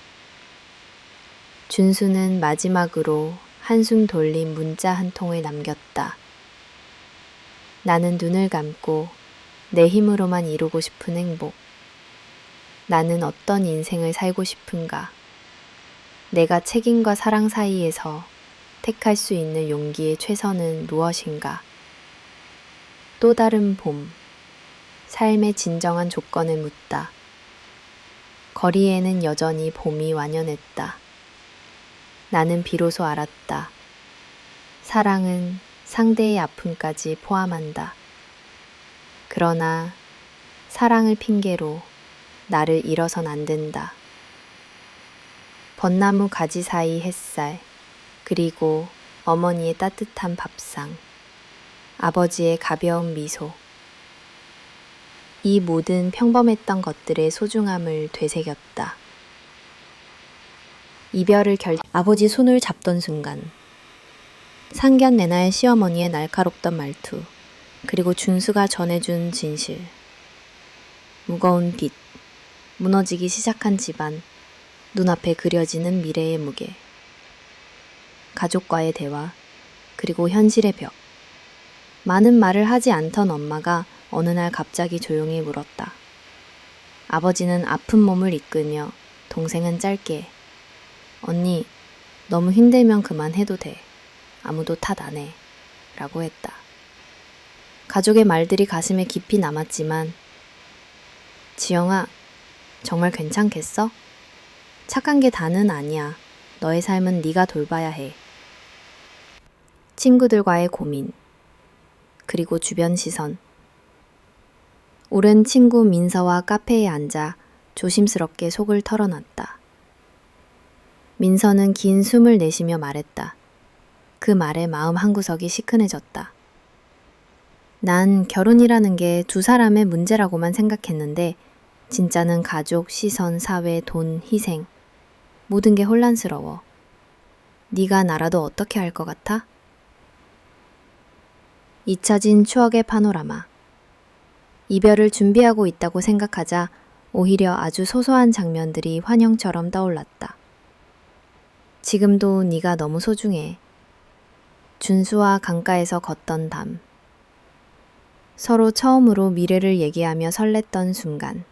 준수는 마지막으로 한숨 돌린 문자 한 통을 남겼다. 나는 눈을 감고 내 힘으로만 이루고 싶은 행복. 나는 어떤 인생을 살고 싶은가? 내가 책임과 사랑 사이에서 택할 수 있는 용기의 최선은 무엇인가? 또 다른 봄, 삶의 진정한 조건을 묻다. 거리에는 여전히 봄이 완연했다. 나는 비로소 알았다. 사랑은 상대의 아픔까지 포함한다. 그러나 사랑을 핑계로 나를 잃어선 안 된다. 벚나무 가지 사이 햇살, 그리고 어머니의 따뜻한 밥상, 아버지의 가벼운 미소. 이 모든 평범했던 것들의 소중함을 되새겼다. 이별을 아버지 손을 잡던 순간, 상견례날 시어머니의 날카롭던 말투, 그리고 준수가 전해준 진실. 무거운 빚, 무너지기 시작한 집안, 눈앞에 그려지는 미래의 무게. 가족과의 대화, 그리고 현실의 벽. 많은 말을 하지 않던 엄마가 어느 날 갑자기 조용히 물었다. 아버지는 아픈 몸을 이끌며 동생은 짧게 언니, 너무 힘들면 그만해도 돼. 아무도 탓 안 해. 라고 했다. 가족의 말들이 가슴에 깊이 남았지만 지영아, 정말 괜찮겠어? 착한 게 다는 아니야. 너의 삶은 네가 돌봐야 해. 친구들과의 고민, 그리고 주변 시선. 오랜 친구 민서와 카페에 앉아 조심스럽게 속을 털어놨다. 민서는 긴 숨을 내쉬며 말했다. 그 말에 마음 한구석이 시큰해졌다. 난 결혼이라는 게 두 사람의 문제라고만 생각했는데 진짜는 가족, 시선, 사회, 돈, 희생. 모든 게 혼란스러워. 네가 나라도 어떻게 할 것 같아? 잊혀진 추억의 파노라마. 이별을 준비하고 있다고 생각하자 오히려 아주 소소한 장면들이 환영처럼 떠올랐다. 지금도 네가 너무 소중해. 준수와 강가에서 걷던 밤. 서로 처음으로 미래를 얘기하며 설렜던 순간.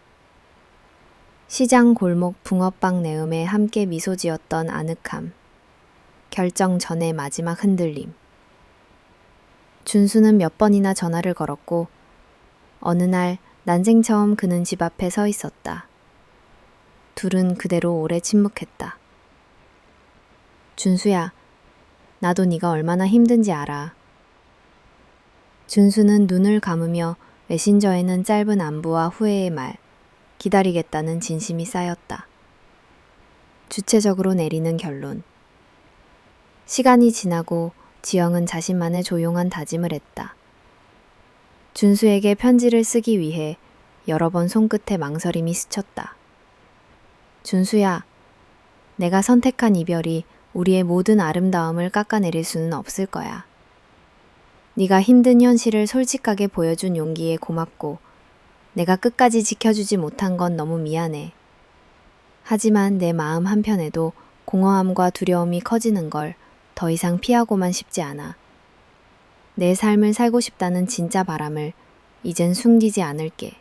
시장 골목 붕어빵 내음에 함께 미소 지었던 아늑함. 결정 전의 마지막 흔들림. 준수는 몇 번이나 전화를 걸었고 어느 날 난생 처음 그는 집 앞에 서 있었다. 둘은 그대로 오래 침묵했다. 준수야, 나도 네가 얼마나 힘든지 알아. 준수는 눈을 감으며 메신저에는 짧은 안부와 후회의 말, 기다리겠다는 진심이 쌓였다. 주체적으로 내리는 결론. 시간이 지나고 지영은 자신만의 조용한 다짐을 했다. 준수에게 편지를 쓰기 위해 여러 번 손끝에 망설임이 스쳤다. 준수야, 내가 선택한 이별이 우리의 모든 아름다움을 깎아내릴 수는 없을 거야. 네가 힘든 현실을 솔직하게 보여준 용기에 고맙고 내가 끝까지 지켜주지 못한 건 너무 미안해. 하지만 내 마음 한편에도 공허함과 두려움이 커지는 걸 더 이상 피하고만 싶지 않아. 내 삶을 살고 싶다는 진짜 바람을 이젠 숨기지 않을게.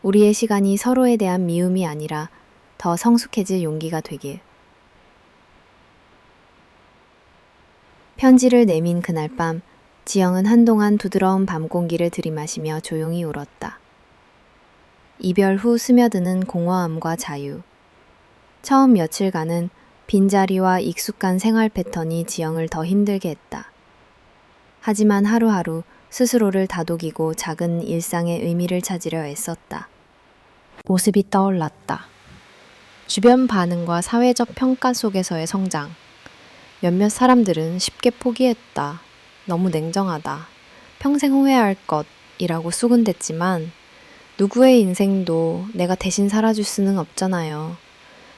우리의 시간이 서로에 대한 미움이 아니라 더 성숙해질 용기가 되길. 편지를 내민 그날 밤, 지영은 한동안 부드러운 밤 공기를 들이마시며 조용히 울었다. 이별 후 스며드는 공허함과 자유. 처음 며칠간은 빈자리와 익숙한 생활 패턴이 지영을 더 힘들게 했다. 하지만 하루하루 스스로를 다독이고 작은 일상의 의미를 찾으려 애썼다. 모습이 떠올랐다. 주변 반응과 사회적 평가 속에서의 성장. 몇몇 사람들은 쉽게 포기했다. 너무 냉정하다. 평생 후회할 것이라고 수군댔지만 누구의 인생도 내가 대신 살아줄 수는 없잖아요.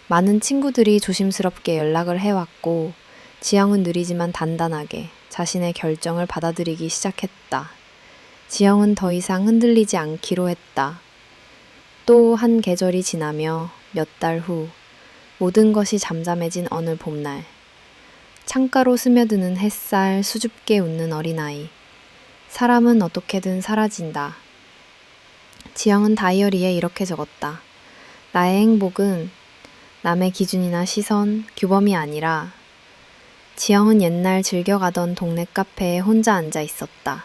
많은 친구들이 조심스럽게 연락을 해왔고 지영은 느리지만 단단하게 자신의 결정을 받아들이기 시작했다. 지영은 더 이상 흔들리지 않기로 했다. 또 한 계절이 지나며 몇 달 후 모든 것이 잠잠해진 어느 봄날. 창가로 스며드는 햇살, 수줍게 웃는 어린아이. 사람은 어떻게든 사라진다. 지영은 다이어리에 이렇게 적었다. 나의 행복은 남의 기준이나 시선, 규범이 아니라. 지영은 옛날 즐겨가던 동네 카페에 혼자 앉아 있었다.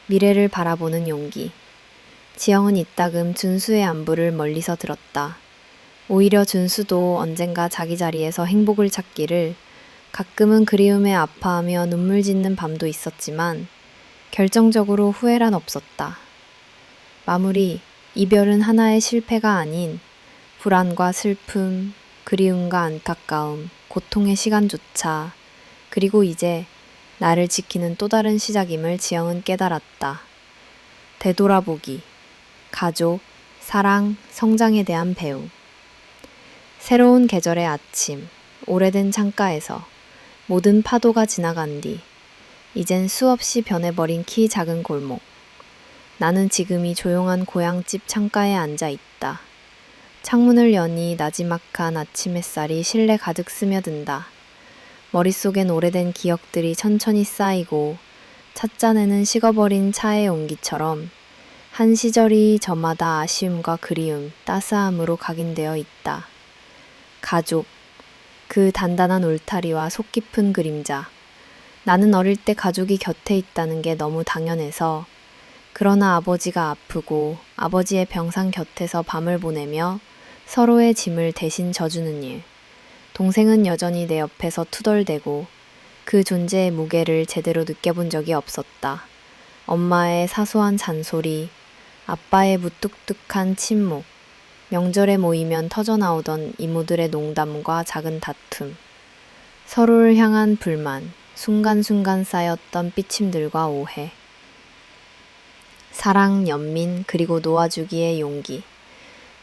미래를 바라보는 용기. 지영은 이따금 준수의 안부를 멀리서 들었다. 오히려 준수도 언젠가 자기 자리에서 행복을 찾기를. 가끔은 그리움에 아파하며 눈물 짓는 밤도 있었지만 결정적으로 후회란 없었다. 마무리, 이별은 하나의 실패가 아닌 불안과 슬픔, 그리움과 안타까움, 고통의 시간조차, 그리고 이제 나를 지키는 또 다른 시작임을 지영은 깨달았다. 되돌아보기, 가족, 사랑, 성장에 대한 배움. 새로운 계절의 아침, 오래된 창가에서 모든 파도가 지나간 뒤 이젠 수없이 변해버린 키 작은 골목. 나는 지금 이 조용한 고향집 창가에 앉아 있다. 창문을 여니 나지막한 아침 햇살이 실내 가득 스며든다. 머릿속엔 오래된 기억들이 천천히 쌓이고 찻잔에는 식어버린 차의 온기처럼 한 시절이 저마다 아쉬움과 그리움, 따스함으로 각인되어 있다. 가족, 그 단단한 울타리와 속 깊은 그림자. 나는 어릴 때 가족이 곁에 있다는 게 너무 당연해서 그러나 아버지가 아프고 아버지의 병상 곁에서 밤을 보내며 서로의 짐을 대신 져주는 일. 동생은 여전히 내 옆에서 투덜대고 그 존재의 무게를 제대로 느껴본 적이 없었다. 엄마의 사소한 잔소리, 아빠의 무뚝뚝한 침묵, 명절에 모이면 터져나오던 이모들의 농담과 작은 다툼, 서로를 향한 불만, 순간순간 쌓였던 삐침들과 오해. 사랑, 연민, 그리고 놓아주기의 용기.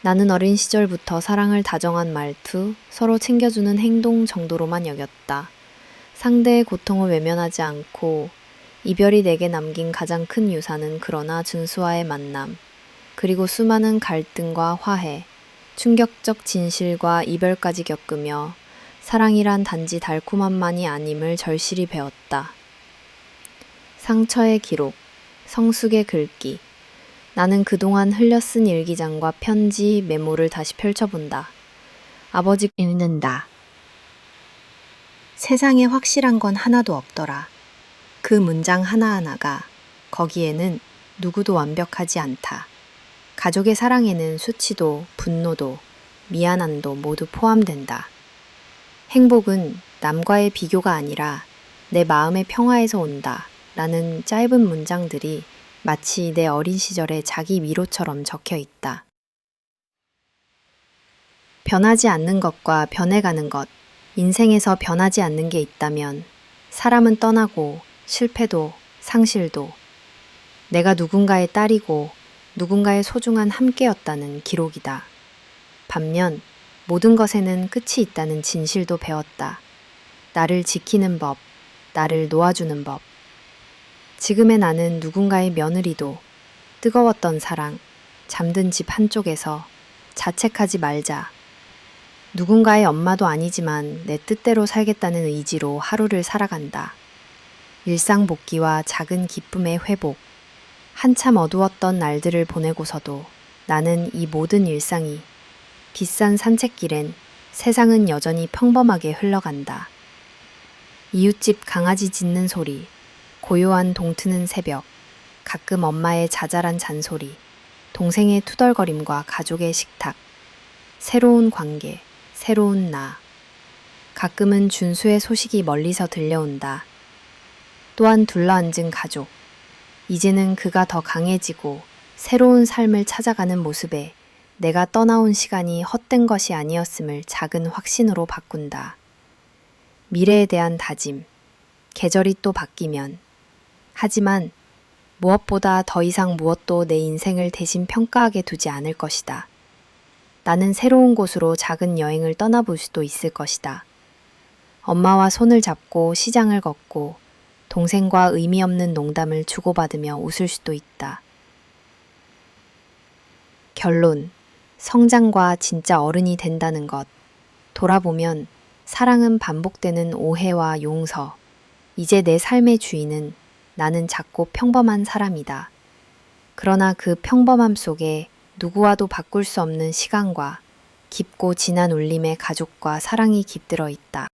나는 어린 시절부터 사랑을 다정한 말투, 서로 챙겨주는 행동 정도로만 여겼다. 상대의 고통을 외면하지 않고 이별이 내게 남긴 가장 큰 유산은 그러나 준수와의 만남, 그리고 수많은 갈등과 화해, 충격적 진실과 이별까지 겪으며 사랑이란 단지 달콤함만이 아님을 절실히 배웠다. 상처의 기록, 성숙의 글귀. 나는 그동안 흘려 쓴 일기장과 편지, 메모를 다시 펼쳐본다. 아버지 읽는다. 세상에 확실한 건 하나도 없더라. 그 문장 하나하나가 거기에는 누구도 완벽하지 않다. 가족의 사랑에는 수치도 분노도 미안함도 모두 포함된다. 행복은 남과의 비교가 아니라 내 마음의 평화에서 온다 라는 짧은 문장들이 마치 내 어린 시절의 자기 위로처럼 적혀 있다. 변하지 않는 것과 변해가는 것, 인생에서 변하지 않는 게 있다면 사람은 떠나고 실패도 상실도 내가 누군가의 딸이고 누군가의 소중한 함께였다는 기록이다. 반면 모든 것에는 끝이 있다는 진실도 배웠다. 나를 지키는 법, 나를 놓아주는 법. 지금의 나는 누군가의 며느리도 뜨거웠던 사랑, 잠든 집 한쪽에서 자책하지 말자. 누군가의 엄마도 아니지만 내 뜻대로 살겠다는 의지로 하루를 살아간다. 일상 복귀와 작은 기쁨의 회복. 한참 어두웠던 날들을 보내고서도 나는 이 모든 일상이 비싼 산책길엔 세상은 여전히 평범하게 흘러간다. 이웃집 강아지 짖는 소리, 고요한 동트는 새벽, 가끔 엄마의 자잘한 잔소리, 동생의 투덜거림과 가족의 식탁, 새로운 관계, 새로운 나. 가끔은 준수의 소식이 멀리서 들려온다. 또한 둘러앉은 가족. 이제는 그가 더 강해지고 새로운 삶을 찾아가는 모습에 내가 떠나온 시간이 헛된 것이 아니었음을 작은 확신으로 바꾼다. 미래에 대한 다짐. 계절이 또 바뀌면. 하지만 무엇보다 더 이상 무엇도 내 인생을 대신 평가하게 두지 않을 것이다. 나는 새로운 곳으로 작은 여행을 떠나볼 수도 있을 것이다. 엄마와 손을 잡고 시장을 걷고 동생과 의미 없는 농담을 주고받으며 웃을 수도 있다. 결론. 성장과 진짜 어른이 된다는 것. 돌아보면 사랑은 반복되는 오해와 용서. 이제 내 삶의 주인은 나는 작고 평범한 사람이다. 그러나 그 평범함 속에 누구와도 바꿀 수 없는 시간과 깊고 진한 울림의 가족과 사랑이 깃들어 있다.